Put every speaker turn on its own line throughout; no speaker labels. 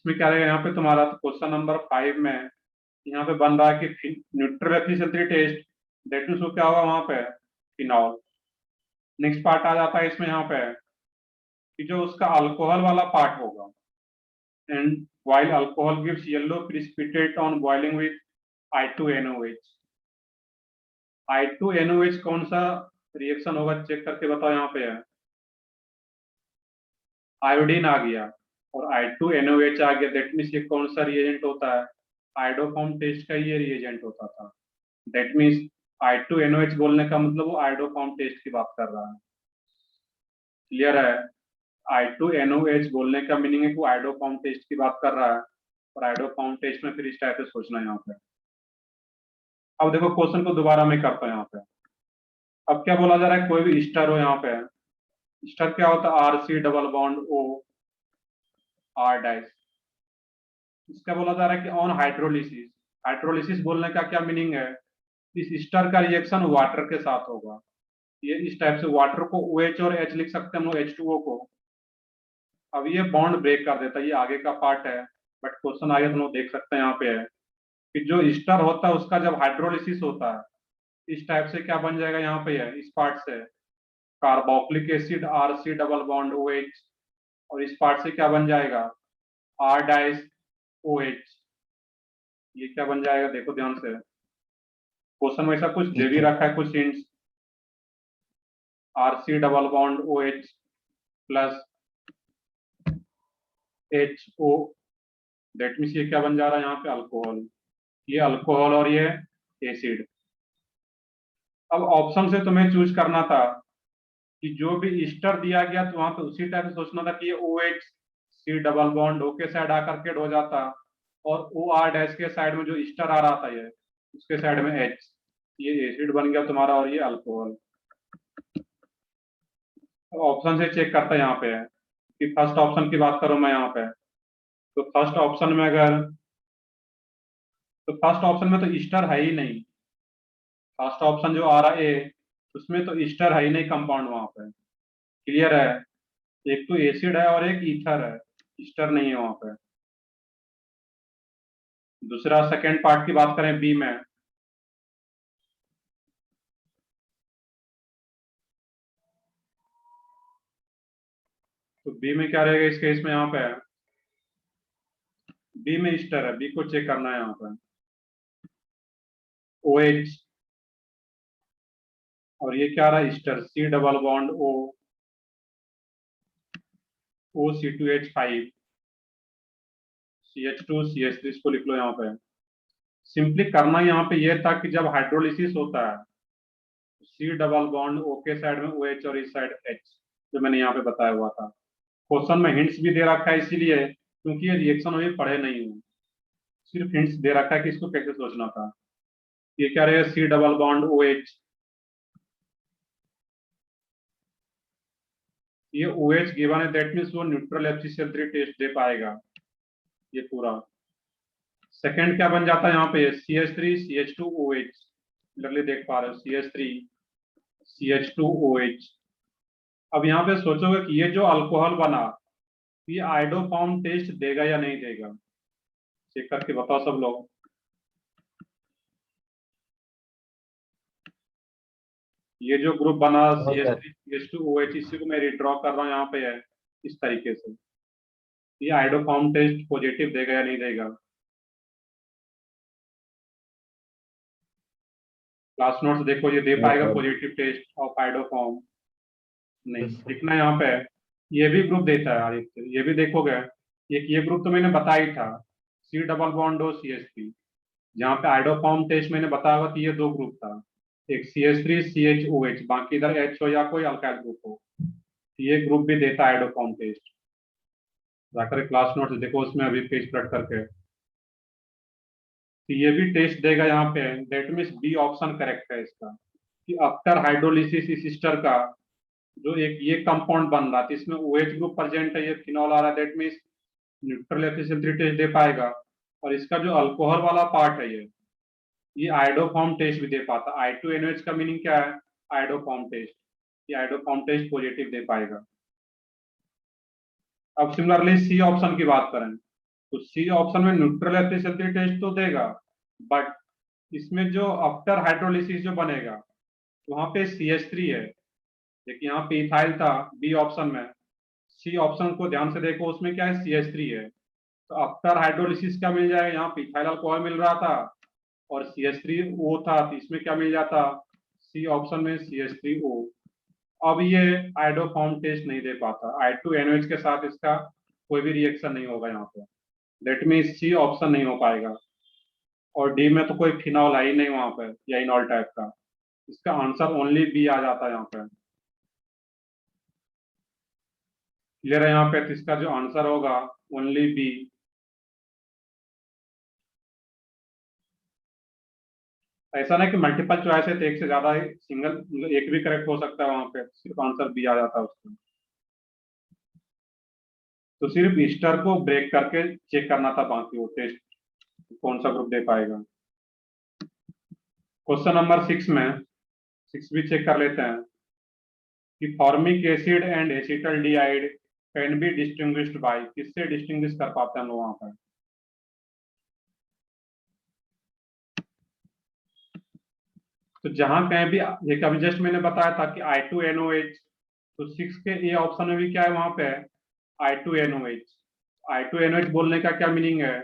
इसमें क्या रहेगा, यहाँ पे तुम्हारा क्वेश्चन नंबर 5 में यहाँ पे बन रहा है कि neutral efficiency test, that means वो क्या होगा वहां पे, फिनॉल। नेक्स्ट पार्ट आ जाता है इसमें यहाँ पे कि जो उसका अल्कोहल वाला पार्ट होगा, and while alcohol gives yellow precipitate on boiling with I2NOH। I2NOH कौन सा रिएक्शन होगा, चेक करके बताओ। यहाँ पे है आयोडीन आ गया और I2NOH आ गया, दैट मीन्स ये कौन सा रिएजेंट होता है, आयोडोफॉर्म टेस्ट का ये रिएजेंट होता था। दैट मीन्स I2NOH बोलने का मतलब वो आयोडोफॉर्म टेस्ट की बात कर रहा है। क्लियर है? I2NOH बोलने का मीनिंग है कि वो आयोडोफॉर्म टेस्ट की बात कर रहा है, और आयोडोफॉर्म टेस्ट में फिर इस टाइप से सोचना है यहाँ पे। अब देखो क्वेश्चन को दोबारा मैं करता हूँ यहाँ पे। अब क्या बोला जा रहा है, कोई भी स्टर हो यहाँ पे, स्टर क्या होता है, RC double bond O R dice. इसका बोला जा रहा है कि ऑन हाइड्रोलिसिस, हाइड्रोलिसिस बोलने का क्या मीनिंग है, इस स्टर का रिएक्शन वाटर के साथ होगा। ये इस टाइप से वाटर को OH और H लिख सकते हैं हम लोग, H2O को। अब ये बॉन्ड ब्रेक कर देता है, ये आगे का पार्ट है, बट क्वेश्चन आगे हम लोग देख सकते हैं यहाँ पे है कि जो स्टर होता है उसका जब हाइड्रोलिसिस होता है इस टाइप से क्या बन जाएगा यहाँ पे है, इस पार्ट से carboxylic acid RC double bond OH, और इस पार्ट से क्या बन जाएगा, R डाइस OH। ये क्या बन जाएगा, देखो ध्यान से, क्वेश्चन में ऐसा कुछ दे
ठीक
भी
है।
रखा है, कुछ hints. RC double bond OH plus HO, that means ये क्या बन जा रहा है यहाँ पे, अल्कोहल। ये अल्कोहल और ये एसिड। अब ऑप्शन से तुम्हें चूज करना था कि जो भी ईस्टर दिया गया तो वहां पे उसी टाइप से सोचना था कि ये OH C double bond O के साइड आकर के हो जाता, और OR डैश के साइड में जो ईस्टर आ रहा था ये उसके साइड में H, ये एसिड बन गया तुम्हारा और ये अल्कोहल। ऑप्शन से चेक करता है यहाँ पे है कि फर्स्ट ऑप्शन की बात करूं मैं यहाँ पे, तो फर्स्ट ऑप्शन में अगर, तो फर्स्ट ऑप्शन में तो ईस्टर है ही नहीं। फर्स्ट ऑप्शन जो आ रहा है A, उसमें तो ईस्टर है ही नहीं कंपाउंड वहां पे। क्लियर है? एक तो एसिड है और एक ईथर है, ईस्टर नहीं है वहां पे। दूसरा सेकेंड पार्ट की बात करें बी में, तो बी में क्या रहेगा इस केस में, यहाँ पे बी में ईस्टर है, बी को चेक करना है यहाँ पे। OH और ये क्या रहा है, Easter C double bond O, OC2H5 CH2 CH3, इसको लिख लो यहाँ पे। सिंपली करना यहाँ पे ये था कि जब हाइड्रोलिसिस होता है C डबल बॉन्ड O के साइड में OH और इस साइड H, जो मैंने यहाँ पे बताया हुआ था। क्वेश्चन में हिंट्स भी दे रखा है इसीलिए क्योंकि ये रिएक्शन अभी पढ़े नहीं हूँ, सिर्फ हिंट्स दे रखा है कि इसको कैसे सोचना था। ये क्या रहेगा, C डबल बॉन्ड OH, ये OH गिवन है, दैट मीन्स वो न्यूट्रल HCl3 टेस्ट दे पाएगा ये पूरा। सेकंड क्या बन जाता है यहाँ पे, CH3 CH2OH, क्लियरली देख पा रहे हो, CH3 CH2OH। अब यहाँ पे सोचोगे कि ये जो अल्कोहल बना ये आइडोफॉर्म टेस्ट देगा या नहीं देगा, चेक करके बताओ सब लोग। ये जो ग्रुप बना
और सर,
CH3 CH2OH, इसी को मैं रिड्रॉ कर रहा हूँ यहाँ पे है इस तरीके से, ये आइडोफॉर्म टेस्ट पॉजिटिव देगा या नहीं देगा। क्लास नोट्स देखो, ये दे
यस
पाएगा
sir.
Positive test of iodoform, नहीं लिखना यहाँ पे। ये भी ग्रुप देता है आदित्य, ये भी देखोगे, ये ग्रुप तो मैंने बताया ही था, C double bond O CH3, जहाँ पे आइडोफॉर्म टेस्ट मैंने बताया हुआ कि ये दो ग्रुप था, एक CH3 CHOH, बाकी इधर H हो या कोई अल्काइल ग्रुप हो, ये ग्रुप भी देता है आइडोफॉर्म टेस्ट। जाकर क्लास नोट्स देखो उसमें अभी पेज फ्लड करके, तो ये भी टेस्ट देगा यहाँ पे, that means B option correct है इसका, कि आफ्टर हाइड्रोलिसिस इस ईस्टर का जो एक ये कंपाउंड बन रहा था इसमें OH ग्रुप प्रेजेंट है, ये फिनॉल आ रहा है, that means neutral efficiency test दे पाएगा। और इसका जो अल्कोहल वाला पार्ट है ये आइडोफॉर्म टेस्ट भी दे पाता। I2NOH का मीनिंग क्या है, आइडोफॉर्म टेस्ट, ये आइडोफॉर्म टेस्ट पॉजिटिव दे पाएगा। अब सिमिलरली सी ऑप्शन की बात करें, तो सी ऑप्शन में न्यूट्रल एफिशिएंसी टेस्ट तो देगा, बट इसमें जो आफ्टर हाइड्रोलिसिस जो बनेगा वहां पे CH3 है। देखिए यहाँ पे इथाइल था बी ऑप्शन में, सी ऑप्शन को ध्यान से देखो, उसमें क्या है, CH3 है। तो आफ्टर हाइड्रोलिसिस क्या मिल जाएगा, यहाँ पे इथाइल अल्कोहल मिल रहा था और CH3O था, तो इसमें क्या मिल जाता, सी ऑप्शन में CH3O। अब ये आइडोफॉर्म टेस्ट नहीं दे पाता, I2NOH के साथ इसका कोई भी रिएक्शन नहीं होगा यहाँ पे, लेट मी सी ऑप्शन नहीं हो पाएगा। और डी में तो कोई फिनॉल है ही नहीं वहां पे या इनॉल टाइप का, इसका आंसर ओनली बी आ जाता है यहाँ पे। क्लियर है यहाँ पे, तो इसका जो आंसर होगा ओनली बी। ऐसा नहीं कि मल्टीपल चॉइस है तो एक से ज्यादा ही सिंगल, मतलब एक भी करेक्ट हो सकता है, वहां पे सिर्फ आंसर बी आ जाता है उसका। तो सिर्फ ईस्टर को ब्रेक करके चेक करना था, बाकी वो टेस्ट कौन सा ग्रुप दे पाएगा। क्वेश्चन नंबर 6 में, 6 भी चेक कर लेते हैं कि formic acid and acetaldehyde can be distinguished by, किससे डिस्टिंग्विश कर पाते हैं हम लोग वहां पर। तो जहां कहीं भी, एक अभी जस्ट मैंने बताया था कि I2NOH, तो 6 के ए ऑप्शन में भी क्या है, वहां पे I2NOH। I2NOH बोलने का क्या मीनिंग है,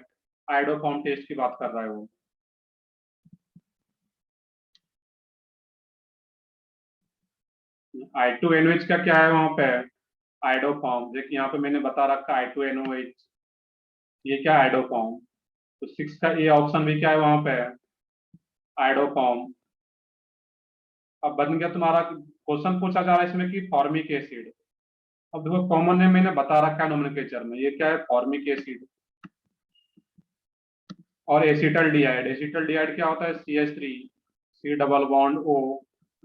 आइडोफॉर्म टेस्ट की बात कर रहा है वो। I2NOH का क्या है वहां पे, आइडोफॉर्म। देखिए यहाँ पे मैंने बता रखा I2NOH, ये क्या आइडोफॉर्म। तो 6 का ए ऑप्शन भी क्या है वहां पे, आइडोफॉर्म। अब बन गया तुम्हारा, क्वेश्चन पूछा जा रहा है इसमें कि फॉर्मिक एसिड। अब देखो कॉमन है, मैंने बता रखा है नोमेनक्लेचर में, ये क्या है, फॉर्मिक एसिड। और एसिटल्डिहाइड, एसिटल्डिहाइड क्या होता है, CH3, C double bond O,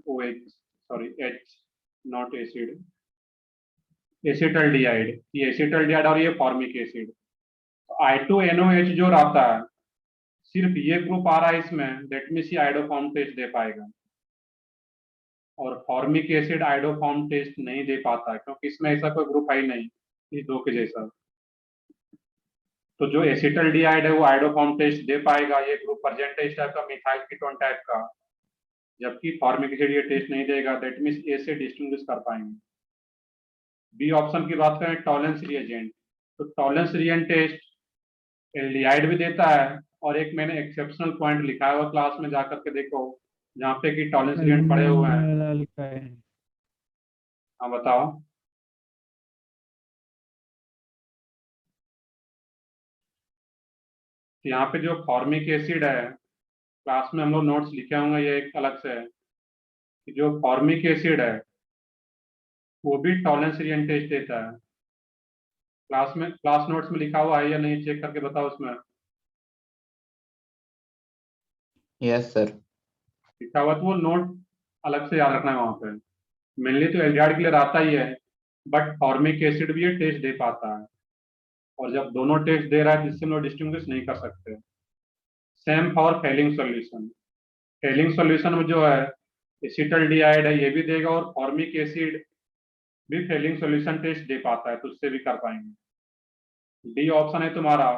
OH, sorry H, not acid, acetaldehyde, ये एसिटल्डिहाइड और ये फॉर्मिक एसिड। तो I2NOH जो रहता है, सिर्फ ये ग्रुप आ रहा है इसमें, दैट मीन्स ये आइडोफॉर्म टेस्ट दे पाएगा। और फॉर्मिक एसिड आइडोफॉर्म टेस्ट नहीं दे पाता है, क्योंकि इसमें ऐसा कोई ग्रुप है ही नहीं इस दो के जैसा। तो जो एसिटल्डिहाइड है वो आइडोफॉर्म टेस्ट दे पाएगा, ये ग्रुप प्रेजेंट है इस टाइप का, मिथाइल कीटोन टाइप का। जबकि फॉर्मिक एसिड ये टेस्ट नहीं देगा, दैट मीन्स ए से डिस्टिंग्विश कर पाएंगे। बी ऑप्शन की बात करें, टॉलेंस रिएजेंट, तो टॉलेंस रिएजेंट टेस्ट एल्डिहाइड भी देता है। और एक मैंने एक्सेप्शनल पॉइंट लिखा है, वो क्लास में जाकर के देखो, जहाँ पे कि टॉलेंस रिएजेंट पड़े हुए हैं।
मैंने लिखा है।
हाँ बताओ। तो यहाँ पे जो फॉर्मिक एसिड है, क्लास में हम लोग नोट्स लिखे होंगे, ये एक अलग से है कि जो फॉर्मिक एसिड है वो भी टॉलेंस रिएजेंट टेस्ट देता है। क्लास में, क्लास नोट्स में लिखा हुआ है या नहीं, चेक करके बताओ उसमें।
Yes sir.
लिखा हुआ तो वो नोट अलग से याद रखना है वहां पे। मेनली तो एल्डिहाइड के लिए रहता ही है, बट फॉर्मिक एसिड भी ये टेस्ट दे पाता है। और जब दोनों टेस्ट दे रहा है तो इससे हम लोग डिस्टिंग्विश नहीं कर सकते। Same for Fehling solution, Fehling solution में जो है एसिटल्डिहाइड है, ये भी देगा, और फॉर्मिक एसिड भी फेलिंग सॉल्यूशन टेस्ट दे पाता है, तो उससे भी कर पाएंगे। डी ऑप्शन है तुम्हारा,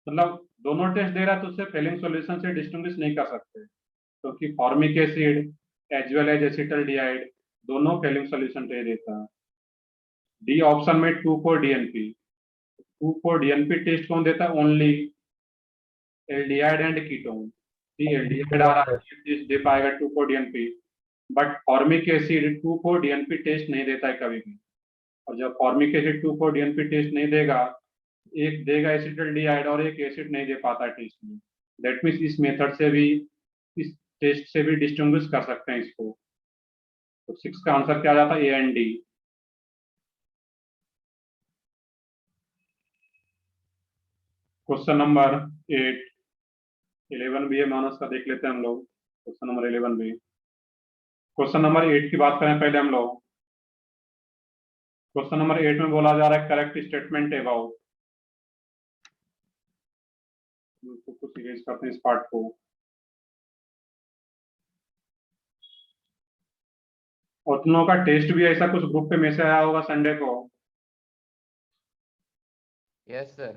मतलब दोनों टेस्ट दे रहा है तो उससे फेलिंग सॉल्यूशन से डिस्टिंग्विश नहीं कर सकते, क्योंकि formic acid as well as acetaldehyde दोनों फेलिंग सॉल्यूशन दे देता है। डी ऑप्शन में 2,4-DNP, 2,4-DNP टेस्ट कौन देता है, only aldehyde and ketone. Aldehyde आ रहा है, ये टेस्ट दे पाएगा 2,4-DNP, but formic acid 2,4-DNP test नहीं देता है कभी भी। और जब फॉर्मिक एसिड 2,4-DNP टेस्ट नहीं देगा, एक देगा एसिटल्डिहाइड और एक एसिड नहीं दे पाता टेस्ट में, दैट मीन्स इस मेथड से भी, इस टेस्ट से भी डिस्टिंग्विश कर सकते हैं इसको। तो 6 का आंसर क्या आ जाता है, A and D। Question number 8, 11 भी है मानस का, देख लेते हैं हम लोग। क्वेश्चन नंबर 11 भी, क्वेश्चन नंबर 8 की बात करें पहले हम लोग। क्वेश्चन नंबर 8 में बोला जा रहा है करेक्ट स्टेटमेंट अबाउट, कुछ इरेज करते हैं इस पार्ट को। और तुम लोगों का टेस्ट भी ऐसा कुछ ग्रुप पे मैसेज आया होगा संडे को।
Yes sir.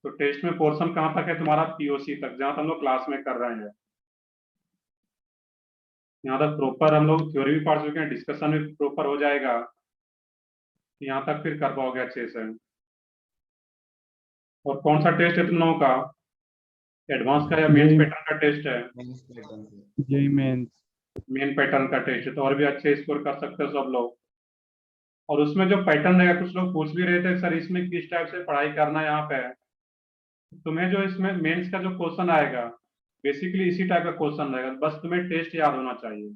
तो टेस्ट में पोर्शन कहाँ तक है तुम्हारा? पीओसी तक, जहाँ हम लोग क्लास में कर रहे हैं। यहाँ तक प्रॉपर हम लोग थ्योरी भी पढ़ चुके हैं, डिस्कशन भी प्रॉपर हो जाएगा, यहाँ तक फिर कर पाओगे अच्छे से। और कौन सा टेस्ट है तुम लोगों का? एडवांस का या मेंस पैटर्न का टेस्ट है?
जी मेंस।
मेन पैटर्न का टेस्ट है, तो और भी अच्छे स्कोर कर सकते हो सब लोग। और उसमें जो पैटर्न रहेगा, कुछ लोग पूछ भी रहे थे सर इसमें किस टाइप से पढ़ाई करना है यहाँ पे। तुम्हें जो इसमें मेंस का जो क्वेश्चन आएगा, बेसिकली इसी टाइप का क्वेश्चन रहेगा, बस तुम्हें टेस्ट याद होना चाहिए।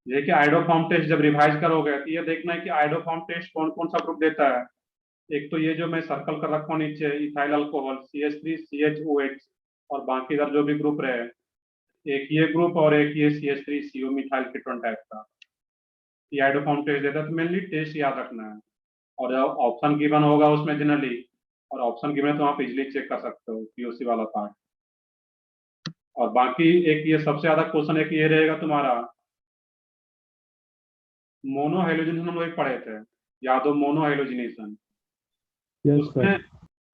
ये कि आइडोफॉर्म टेस्ट जब रिवाइज करोगे तो ये देखना है कि आइडोफॉर्म टेस्ट कौन कौन सा ग्रुप देता है। एक तो ये जो मैं सर्कल कर रखा हूँ नीचे, इथाइल अल्कोहल CH3 CHOH, और बाकी इधर जो भी ग्रुप रहे, एक ये ग्रुप और एक ये CH3 CO methyl ketone type का, ये आइडोफॉर्म टेस्ट देता है। तो मेनली टेस्ट याद रखना है, और ऑप्शन गिवन होगा उसमें जनरली, और ऑप्शन गिवन है तो आप इजिली चेक कर सकते हो पीओसी वाला पार्ट। और बाकी एक ये सबसे ज्यादा क्वेश्चन एक ये रहेगा तुम्हारा, मोनो हाइड्रोजनेशन हम लोग पढ़े थे, याद हो मोनो हाइड्रोजनेशन?
यस
उसमें
सर।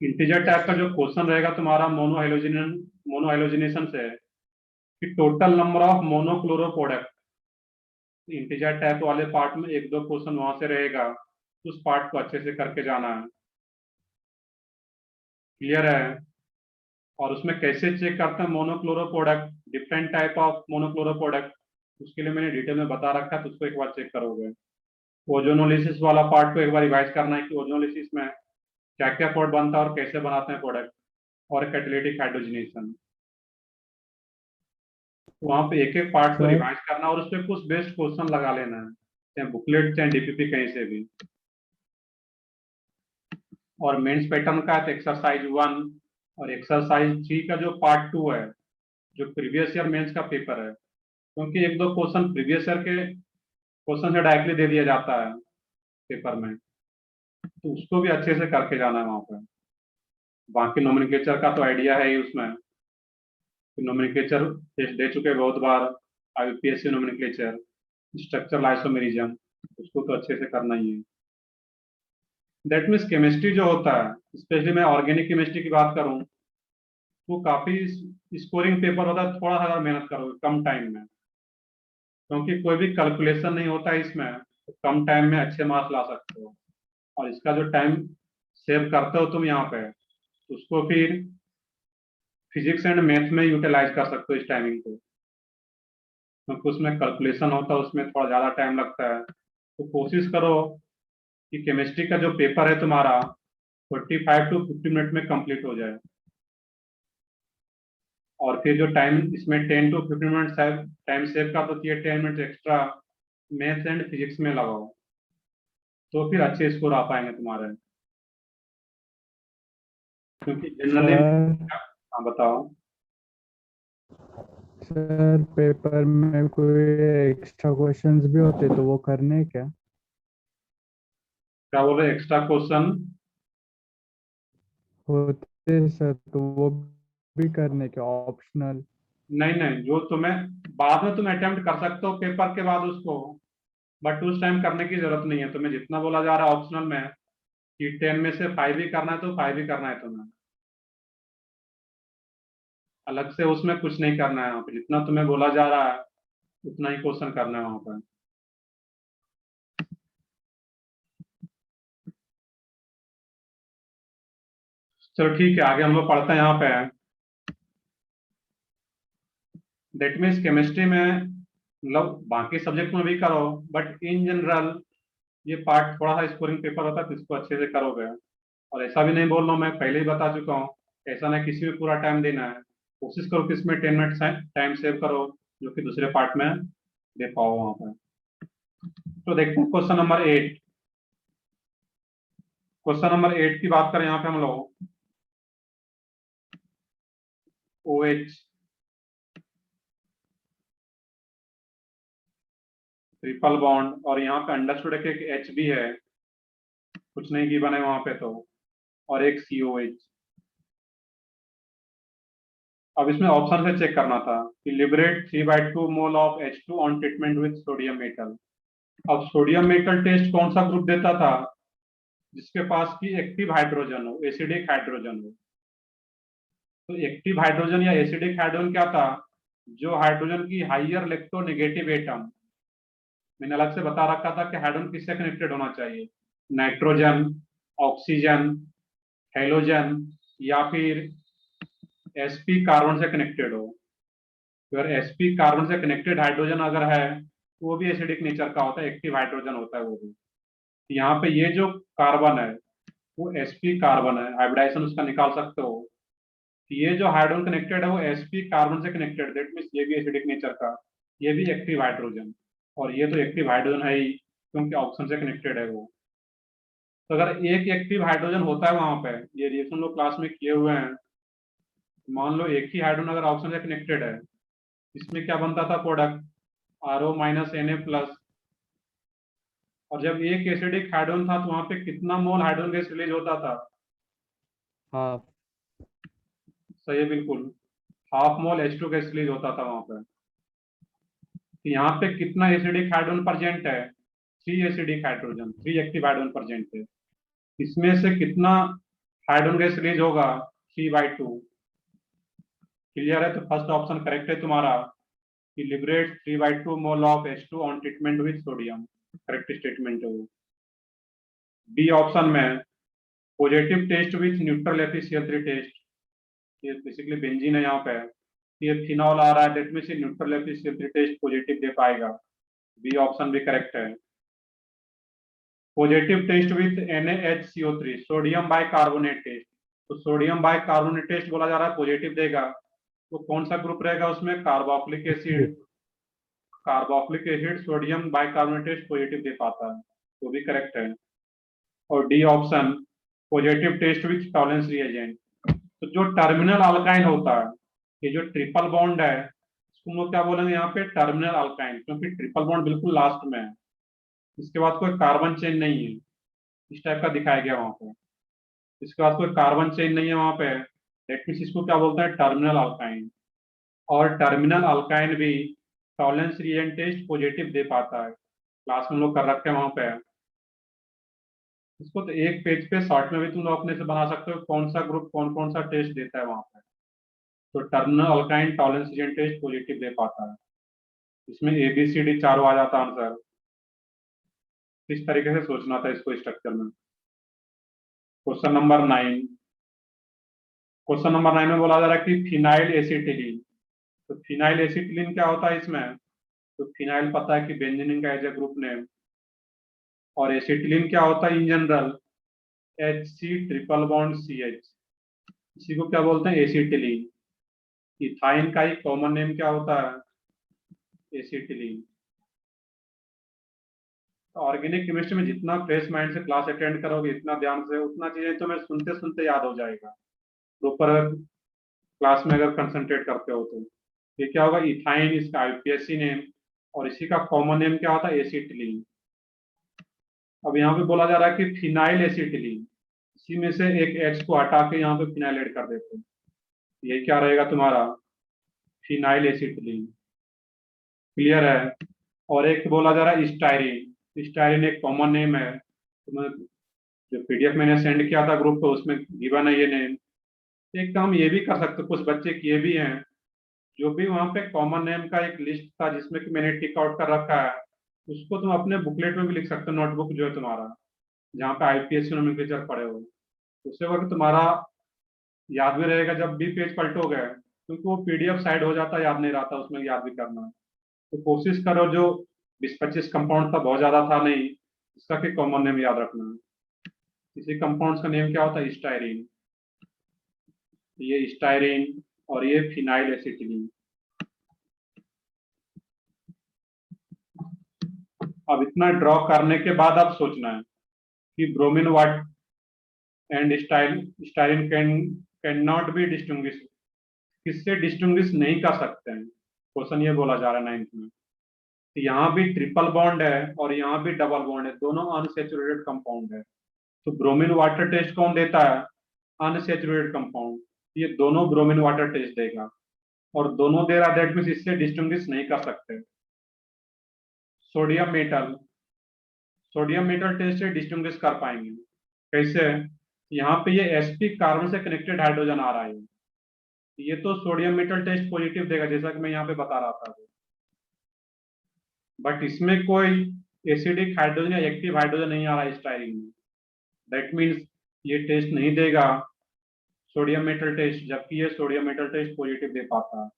इंटीजर टाइप का जो क्वेश्चन रहेगा तुम्हारा मोनो हाइड्रोजनेशन से, कि total number of monochloro product, integer type वाले पार्ट में एक दो क्वेश्चन वहां से रहेगा, उस पार्ट को अच्छे से करके जाना है। क्लियर है? और उसमें कैसे चेक करते हैं monochloro product, different type of monochloro product, उसके लिए मैंने डिटेल में बता रखा है, तो उसको एक बार चेक करोगे। ओजोनोलिसिस वाला पार्ट को एक बार रिवाइज करना है कि ओजोनोलिसिस में क्या क्या प्रोडक्ट बनता है और कैसे बनाते हैं प्रोडक्ट, और कैटालिटिक हाइड्रोजनेशन, वहां पे एक एक पार्ट को
सर
रिवाइज करना और उस पर कुछ बेस्ट क्वेश्चन लगा लेना है, चाहे बुकलेट चाहे डीपीपी कहीं से भी। और मेंस पैटर्न का है तो एक्सरसाइज 1 और एक्सरसाइज 3 का जो पार्ट 2 है, जो प्रीवियस ईयर मेंस का पेपर है, क्योंकि एक दो क्वेश्चन प्रीवियस ईयर के क्वेश्चन से डायरेक्टली दे दिया जाता है पेपर में, तो उसको भी अच्छे से करके जाना है वहां पर। बाकी नोमेनक्लेचर का तो आइडिया है ही उसमें, नोमेनक्लेचर टेस्ट दे चुके हैं बहुत बार, IUPAC नोमेनक्लेचर, स्ट्रक्चरल आइसोमेरिज्म, उसको तो अच्छे से करना ही है। दैट मीन्स केमिस्ट्री जो होता है, स्पेशली मैं ऑर्गेनिक केमिस्ट्री की बात करूं, तो काफी स्कोरिंग पेपर होता है, थोड़ा सा मेहनत करोगे कम टाइम में, क्योंकि कोई भी कैलकुलेशन नहीं होता है इसमें, तो कम टाइम में अच्छे मार्क्स ला सकते हो। और इसका जो टाइम सेव करते हो तुम यहाँ पे, उसको फिर फिजिक्स एंड मैथ में यूटिलाइज कर सकते हो इस टाइमिंग को, क्योंकि उसमें कैलकुलेशन होता है, उसमें थोड़ा ज़्यादा टाइम लगता है। तो कोशिश करो कि केमिस्ट्री का जो पेपर है तुम्हारा 45 to 50 मिनट में कंप्लीट हो जाए, और फिर जो टाइम इसमें 10 to 15 मिनट टाइम सेव कर दो, 10 minute extra maths and physics में लगाओ, तो फिर अच्छे स्कोर आ पाएंगे तुम्हारे। क्योंकि जनरली,
सर
हाँ बताओ।
सर पेपर में कोई एक्स्ट्रा क्वेश्चंस भी होते तो वो करने हैं क्या?
क्या बोल रहे एक्स्ट्रा क्वेश्चन?
होते सर तो वो भी करने के ऑप्शनल?
नहीं नहीं, जो तुम्हें बाद में तुम अटेम्प्ट कर सकते हो पेपर के बाद उसको, बट उस टाइम करने की जरूरत नहीं है। तुम्हें जितना बोला जा रहा है ऑप्शनल में कि 10 में से 5 ही करना है, तो 5 ही करना है तुम्हें, अलग से उसमें कुछ नहीं करना है। वहाँ पे जितना तुम्हें बोला जा रहा है उतना ही क्वेश्चन करना है वहाँ पर। चलो ठीक है, आगे हम लोग पढ़ते हैं यहाँ पे। दैट मीन्स केमिस्ट्री में, मतलब बाकी सब्जेक्ट में भी करो, बट इन जनरल ये पार्ट थोड़ा सा स्कोरिंग पेपर होता है, तो इसको अच्छे से करोगे। और ऐसा भी नहीं बोल रहा हूँ, मैं पहले ही बता चुका हूँ, ऐसा नहीं किसी में पूरा टाइम देना है। कोशिश करो कि इसमें 10 मिनट टाइम सेव करो, जो कि दूसरे पार्ट में दे पाओ वहां पर। तो देखते हैं क्वेश्चन नंबर 8 की बात करें यहाँ पे हम लोग। OH ट्रिपल बॉन्ड, और यहाँ पे अंडरस्टूड है कि एक H भी है, कुछ नहीं गिवन है वहां पे तो, और एक COH। अब इसमें ऑप्शन से चेक करना था कि liberate 3/2 mole of H2 on treatment with sodium metal. अब सोडियम मेटल टेस्ट कौन सा ग्रुप देता था? जिसके पास की एक्टिव हाइड्रोजन हो, एसिडिक हाइड्रोजन हो। तो एक्टिव हाइड्रोजन या एसिडिक हाइड्रोजन क्या था? जो हाइड्रोजन की हाइयर इलेक्ट्रोनेगेटिव एटम, मैंने अलग से बता रखा था कि हाइड्रोजन किससे कनेक्टेड होना चाहिए, नाइट्रोजन, ऑक्सीजन, हेलोजन या फिर sp कार्बन से कनेक्टेड हो। अगर sp कार्बन से कनेक्टेड हाइड्रोजन अगर है वो भी एसिडिक नेचर का होता है, एक्टिव हाइड्रोजन होता है वो भी। यहाँ पे ये जो कार्बन है वो sp कार्बन है, हाइब्रिडाइजेशन उसका निकाल सकते हो। ये जो हाइड्रोजन कनेक्टेड है वो sp कार्बन से कनेक्टेड, दैट मीन्स ये भी एसिडिक नेचर का, ये भी एक्टिव हाइड्रोजन, और ये तो एक्टिव हाइड्रोजन है ही क्योंकि ऑक्सीजन से कनेक्टेड है वो। तो अगर एक एक्टिव हाइड्रोजन होता है वहां पे, ये रिएक्शन लोग क्लास में किए हुए हैं, मान लो एक ही हाइड्रोजन अगर ऑक्सीजन से कनेक्टेड है, इसमें क्या बनता था प्रोडक्ट, RO माइनस Na+। और जब एक एसिडिक हाइड्रोजन था तो वहां पे कितना मोल हाइड्रोजन गैस रिलीज होता था?
हाफ।
सही है, बिल्कुल, half mole H2 gas release होता था वहां पे। तो यहाँ पे कितना एसिडिक हाइड्रोजन प्रेजेंट है? 3 acidic hydrogen, 3 active hydrogen present है। इसमें से कितना हाइड्रोजन गैस रिलीज होगा? 3/2। क्लियर है? तो फर्स्ट ऑप्शन करेक्ट है तुम्हारा, कि liberate 3/2 mole of H2 on treatment with sodium, correct statement है वो। बी ऑप्शन में positive test with neutral FeCl3 test, ये बेसिकली बेंजीन है यहाँ पे, ये फिनॉल आ रहा है, that means neutral FeCl3 test positive दे पाएगा। बी ऑप्शन भी करेक्ट है। Positive test with NaHCO3, sodium bicarbonate test, तो सोडियम बाइकार्बोनेट टेस्ट बोला जा रहा है पॉजिटिव देगा, तो कौन सा ग्रुप रहेगा उसमें? Carboxylic acid. Carboxylic acid sodium bicarbonate test positive दे पाता है, वो भी करेक्ट है। और D option positive test with Tollens reagent, तो जो टर्मिनल अल्काइन होता है, ये जो ट्रिपल बॉन्ड है इसको हम लोग क्या बोलेंगे यहाँ पे? टर्मिनल अल्काइन, क्योंकि ट्रिपल बॉन्ड बिल्कुल लास्ट में है, इसके बाद कोई कार्बन चेन नहीं है, इस टाइप का दिखाया गया वहां पे। इसके बाद कोई कार्बन चेन नहीं है वहां पे, दैट मीन्स इसको क्या बोलते हैं? Terminal alkyne. और टर्मिनल अल्काइन भी टॉलेंस रिएजेंट टेस्ट पॉजिटिव दे पाता है, क्लास में हम लोग कर रखे हैं वहां पे। इसको तो एक पेज पे शॉर्ट में भी तुम लोग अपने से बना सकते हो, कौन सा ग्रुप कौन कौन सा टेस्ट देता है वहां पे। तो terminal alkyne Tollens reagent test positive दे पाता है, इसमें ABCD चारों आ जाता आंसर। इस तरीके से सोचना था इसको स्ट्रक्चर में। क्वेश्चन नंबर 9, क्वेश्चन नंबर 9 में बोला जा रहा है कि फिनाइल एसिटिलीन, तो फिनाइल एसिटिलीन क्या होता है इसमें? तो फिनाइल पता है कि बेंजीन का एज ए ग्रुप नेम, और एसिटिलीन क्या होता है in general? HC triple bond CH, इसी को क्या बोलते हैं? एसिटिलीन। इथाइन का ही कॉमन नेम क्या होता है? एसिटिलीन। ऑर्गेनिक केमिस्ट्री में जितना फ्रेश माइंड से क्लास अटेंड करोगे, इतना ध्यान से, उतना चीजें तुम्हें सुनते सुनते याद हो जाएगा, प्रॉपर क्लास में अगर कंसंट्रेट करते हो तो। ये क्या होगा? इथाइन, इसका IUPAC नेम, और इसी का कॉमन नेम क्या होता है? एसिटिलीन। अब यहाँ पे बोला जा रहा है कि फिनाइल एसिटिलीन, इसी में से एक H को हटा के यहाँ पे फिनाइल ऐड कर देते हैं, ये क्या रहेगा तुम्हारा? Phenyl acetylene. क्लियर है? और एक बोला जा रहा है स्टायरीन, स्टायरीन एक कॉमन नेम है, तो मैं जो PDF मैंने सेंड किया था ग्रुप पे उसमें गिवन है ये नेम। एक काम ये भी कर सकते हो, कुछ बच्चे किए भी हैं, जो भी वहां पे कॉमन नेम का एक लिस्ट था जिसमें कि मैंने टिक आउट कर रखा है, उसको तुम अपने बुकलेट में भी लिख सकते हो, नोटबुक जो है तुम्हारा, जहाँ पे IPSC नोमेनक्लेचर पढ़े हो, उससे वक्त तुम्हारा याद भी रहेगा जब भी पेज पलटोगे, क्योंकि वो PDF साइड हो जाता, याद नहीं रहता उसमें याद भी करना। तो कोशिश करो, जो 20-25 कंपाउंड था बहुत ज्यादा था नहीं, इसका कि कॉमन नेम याद रखना है। इसी कंपाउंड्स का नेम क्या होता है? स्टायरीन। ये स्टायरीन और ये फिनाइल एसिटिलीन। अब इतना ड्रॉ करने के बाद अब सोचना है कि bromine water and styrene can not be distinguish, किससे डिस्टिंग्विश नहीं कर सकते हैं, क्वेश्चन ये बोला जा रहा है 9th में। तो यहाँ भी ट्रिपल बॉन्ड है और यहाँ भी डबल बॉन्ड है, दोनों अनसेचुरेटेड कंपाउंड है, तो ब्रोमीन वाटर टेस्ट कौन देता है? अनसेचुरेटेड कंपाउंड, ये दोनों ब्रोमीन वाटर टेस्ट देगा, और दोनों दे रहा, दैट मीन्स इससे डिस्टिंग्विश नहीं कर सकते। Sodium metal, sodium metal test से डिस्टिंग्विश कर पाएंगे, कैसे? यहाँ पे ये sp कार्बन से कनेक्टेड हाइड्रोजन आ रहा है, ये तो सोडियम मेटल टेस्ट पॉजिटिव देगा जैसा कि मैं यहाँ पे बता रहा था, बट इसमें कोई एसिडिक हाइड्रोजन या एक्टिव हाइड्रोजन नहीं आ रहा है स्टाइरिन में। दैट मीन्स ये टेस्ट नहीं देगा सोडियम मेटल टेस्ट, जबकि ये सोडियम मेटल टेस्ट पॉजिटिव दे पाता है।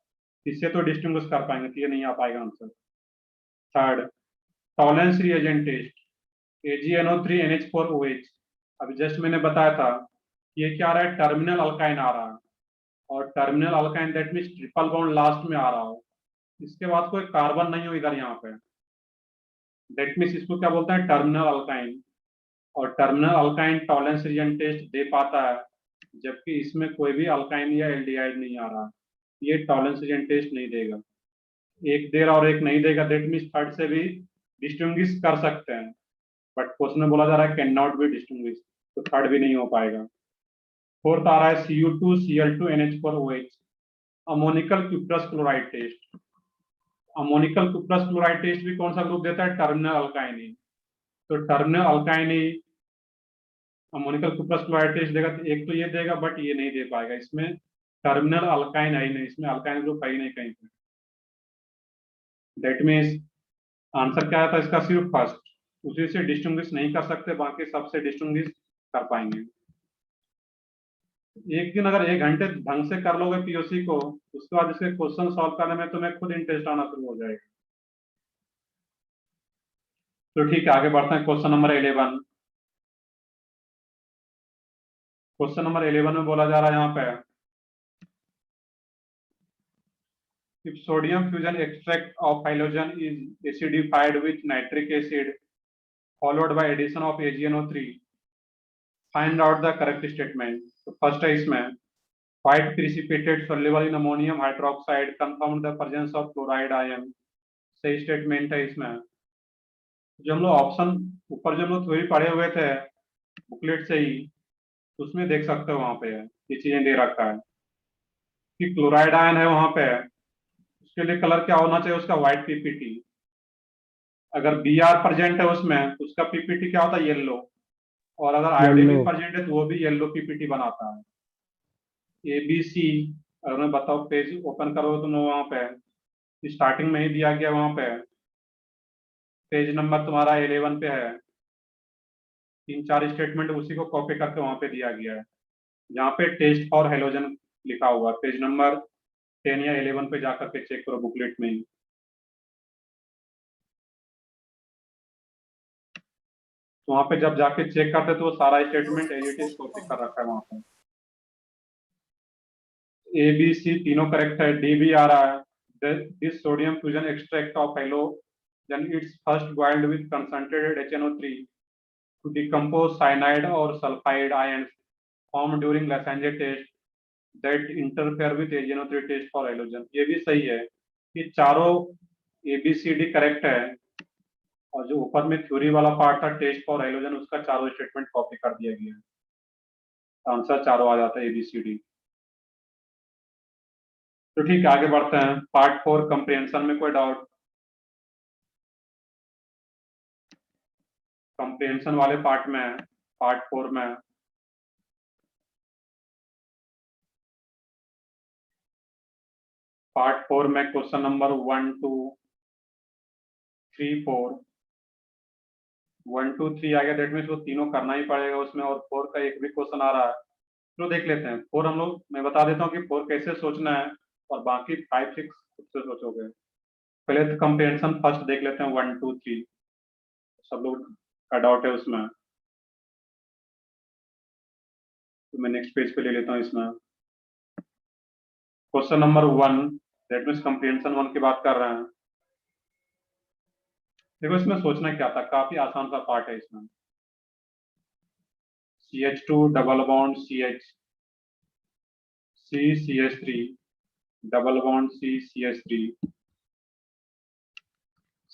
इससे तो डिस्टिंग्विश कर पाएंगे, तो ये नहीं आ पाएगा answer. Third, Tollens reagent test, AgNO3 NH4OH। अभी जस्ट मैंने बताया था ये क्या आ रहा है, टर्मिनल अल्काइन आ रहा है, और terminal alkyne that means triple bond last में आ रहा हो, इसके बाद कोई कार्बन नहीं हो इधर यहाँ पे, दैट मीन्स इसको क्या बोलते हैं, टर्मिनल अल्काइन। और terminal alkyne Tollens reagent test दे पाता है, जबकि इसमें कोई भी अल्काइन या एल्डिहाइड नहीं आ रहा, ये टॉलेंस रिएजेंट टेस्ट नहीं देगा। एक दे रहा और एक नहीं देगा, दैट मीन्स थर्ड से भी डिस्टिंग्विश कर सकते हैं, बट क्वेश्चन में बोला जा रहा है कैन नॉट बी डिस्टिंग्विश, तो थर्ड भी नहीं हो पाएगा। फोर्थ आ रहा है Cu2Cl2NH4OH, ammoniacal cuprous chloride test. Ammoniacal cuprous chloride test भी कौन सा ग्रुप देता है, टर्मिनल अल्काइन। तो terminal alkyne ammoniacal cuprous chloride test देगा, तो एक तो ये देगा बट ये नहीं दे पाएगा, इसमें टर्मिनल अल्काइन है ही नहीं, इसमें अल्काइन ग्रुप है ही नहीं कहीं पे। दैट मीन्स आंसर क्या आता है इसका, सिर्फ फर्स्ट, उसी से डिस्टिंग्विश नहीं कर सकते, बाकी सबसे डिस्टिंग्विश कर पाएंगे। एक दिन अगर 1 घंटे ढंग से कर लोगे पीओसी को, उसके बाद इसके क्वेश्चन सॉल्व करने में तुम्हें खुद इंटरेस्ट आना शुरू हो जाएगा। तो ठीक है, आगे बढ़ते हैं क्वेश्चन नंबर 11। क्वेश्चन नंबर 11 में बोला जा रहा है यहाँ पे, if sodium fusion extract of halogen is acidified with nitric acid followed by addition of AgNO3, find out the correct statement। तो फर्स्ट है इसमें, white precipitated soluble in ammonium hydroxide confirmed the presence of chloride ion। सही statement है इसमें। जो हम लोग option ऊपर जो हम लोग थ्योरी पढ़े हुए थे बुकलेट से ही, उसमें देख सकते हो वहां पे ये चीजें दे रखा है कि क्लोराइड आयन है वहां पे, उसके लिए कलर क्या होना चाहिए उसका, व्हाइट पीपीटी। अगर Br प्रेजेंट है उसमें तो उसका पीपीटी क्या होता है, येलो। और अगर आयोडीन भी प्रेजेंट है तो वो भी येलो पीपीटी बनाता है। ABC, अगर मैं बताओ पेज ओपन करो तुम वहां पे स्टार्टिंग में ही दिया गया, वहां पे पेज नंबर तुम्हारा 11 पे है, 3-4 स्टेटमेंट उसी को कॉपी करके वहां पे दिया गया है, जहाँ पे टेस्ट फॉर हेलोजन लिखा हुआ है, पेज नंबर 10 या 11 पे जाकर के चेक करो बुकलेट में ही। तो वहां पे जब जाके चेक करते तो वो सारा statement as it is copy कर रखा है वहां पे। ABC तीनों करेक्ट है, डी भी आ रहा है। This sodium fusion extract of halogen it's first boiled with concentrated HNO3 to decompose cyanide or sulfide ions formed during Lagrange test that interfere with AgNO3 test for halogen। ये भी सही है कि चारों ABCD करेक्ट है, और जो ऊपर में थ्योरी वाला पार्ट था टेस्ट फॉर हेलोजन, उसका चारों स्टेटमेंट कॉपी कर दिया गया है, आंसर चारों आ जाता है ABCD। तो ठीक है, आगे बढ़ते हैं पार्ट 4 कंप्रिहेंशन में कोई डाउट? कंप्रिहेंशन वाले पार्ट में, पार्ट 4 में क्वेश्चन नंबर 1 2 3 4, 1 2 3 आ गया, दैट मीन्स वो तीनों करना ही पड़ेगा उसमें, और 4 का एक भी क्वेश्चन आ रहा है तो देख लेते हैं। 4 हम लोग, मैं बता देता हूँ कि 4 कैसे सोचना है, और बाकी 5 6 खुद से सोचोगे। पहले तो कंप्रिहेंशन फर्स्ट देख लेते हैं, 1 2 3 सब लोग का डाउट है उसमें, तो मैं नेक्स्ट पेज पे ले लेता हूँ इसमें। Question number 1, that means comprehension 1 की बात कर रहे हैं। देखो इसमें सोचना क्या था, काफी आसान सा पार्ट है इसमें। CH2 double bond CH, CH3 double bond CH3,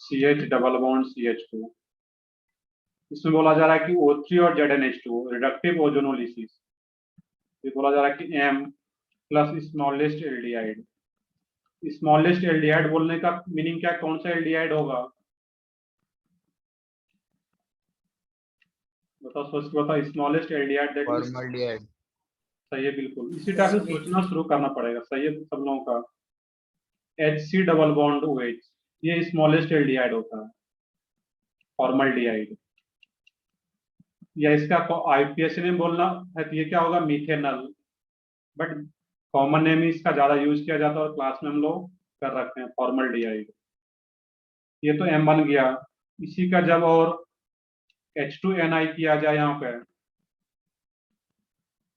CH double bond CH2। इसमें बोला जा रहा है कि O3 और ZnH2 रिडक्टिव ओजोनोलिसिस। ये बोला जा रहा है कि M plus smallest aldehyde. Smallest aldehyde बोलने का मीनिंग क्या, कौन सा एल्डिहाइड होगा? बताओ, सोच के बताओ, smallest aldehyde that means.
Formaldehyde.
सही है, बिल्कुल इसी टाइप से सोचना शुरू करना पड़ेगा। सही है सब लोगों का। HC डबल बॉन्ड OH, ये स्मॉलेस्ट एल्डिहाइड होता है, फॉर्मल्डिहाइड। या इसका IUPAC में बोलना है तो ये क्या होगा, मीथेनल। बट कॉमन नेम ही इसका ज्यादा यूज किया जाता है और क्लास में हम लोग कर रखते हैं फॉर्मल्डिहाइड। ये तो M बन गया। इसी का जब और H2NI किया जाए यहाँ पे,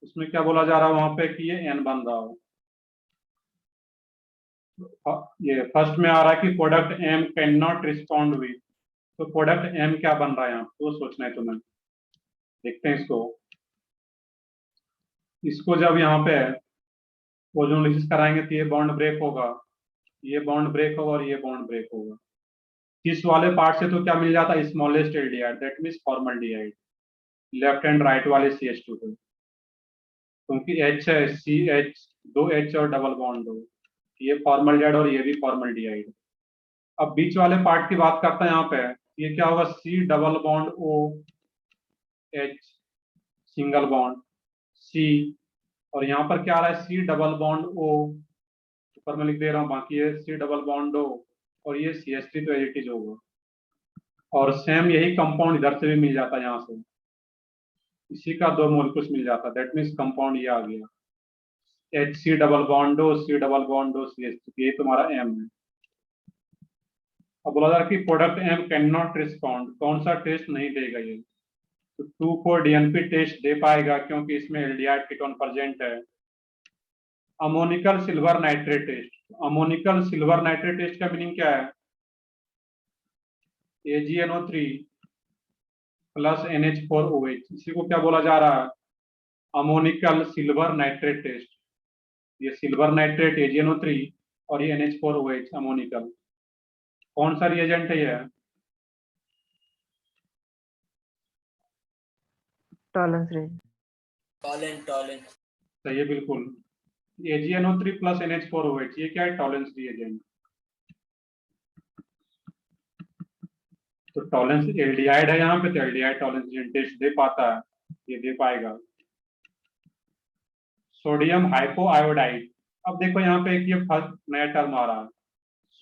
उसमें क्या बोला जा रहा है वहां पे कि ये N बन रहा हो। ये फर्स्ट में आ रहा है कि product M can not respond with, तो प्रोडक्ट M क्या बन रहा है यहाँ पे, वो सोचना है तुम्हें। देखते हैं इसको। इसको जब यहाँ पे ओजोनोलिसिस कराएंगे तो ये बॉन्ड ब्रेक होगा, ये बॉन्ड ब्रेक होगा और ये बॉन्ड ब्रेक होगा। इस वाले पार्ट से तो क्या मिल जाता है, smallest aldehyde that means formaldehyde. Left and right वाले CH2 पे, क्योंकि H है, CH, दो H और डबल बॉन्ड दो, ये फॉर्मल्डिहाइड और ये भी फॉर्मल्डिहाइड। अब बीच वाले पार्ट की बात करते हैं यहाँ पे, ये क्या होगा, C double bond O H single bond C, और यहाँ पर क्या आ रहा है, C डबल बॉन्ड O, ऊपर में लिख दे रहा हूँ, बाकी ये C डबल बॉन्ड O और ये CH3 तो एज इट इज होगा। और सेम यही कंपाउंड इधर से भी मिल जाता है, यहाँ से इसी का 2 मोलिक्यूल्स मिल जाता है, दैट मीन्स कंपाउंड ये आ गया, HC double bond O C double bond O CH3, ये तुम्हारा M है। अब बोला जा रहा है कि product M can not respond, कौन सा टेस्ट नहीं देगा ये, तो 2,4-DNP टेस्ट दे पाएगा क्योंकि इसमें एल्डिहाइड कीटोन प्रेजेंट है। Ammoniacal silver nitrate test, ammoniacal silver nitrate test का मीनिंग क्या है, AgNO3 प्लस NH4OH, इसी को क्या बोला जा रहा है, अमोनिकल सिल्वर नाइट्रेट टेस्ट। ये सिल्वर नाइट्रेट AgNO3 और ये NH4OH अमोनिकल, कौन सा रिएजेंट है ये,
टॉलेंस रेंज।
टॉलेंस।
सही है बिल्कुल। AgNO3 प्लस NH4OH, ये क्या है, टॉलेंस रिएजेंट। तो टॉलेंस एल्डिहाइड है यहाँ पे, तो एल्डिहाइड टॉलेंस रिएजेंट टेस्ट दे पाता है, ये दे पाएगा। सोडियम हाइपोआयोडाइड, अब देखो यहाँ पे एक ये फर्स्ट नया टर्म आ रहा है,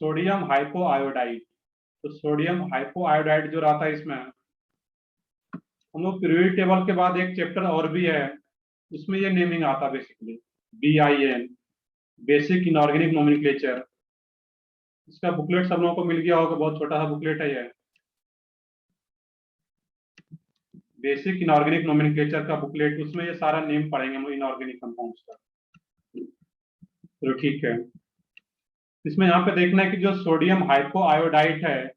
सोडियम हाइपोआयोडाइड। तो सोडियम हाइपोआयोडाइड जो रहता है इसमें, हम लोग पीरियोडिक टेबल के बाद एक चैप्टर और भी है, उसमें ये नेमिंग आता है basically, BIN, basic inorganic nomenclature. इसका बुकलेट सब लोगों को मिल गया होगा, बहुत छोटा सा बुकलेट है ये, बेसिक इनऑर्गेनिक नोमेनक्लेचर का बुकलेट, उसमें ये सारा नेम पढ़ेंगे हम इनऑर्गेनिक कंपाउंड्स का। तो ठीक है, इसमें यहाँ पे देखना है कि जो सोडियम हाइपोआयोडाइड है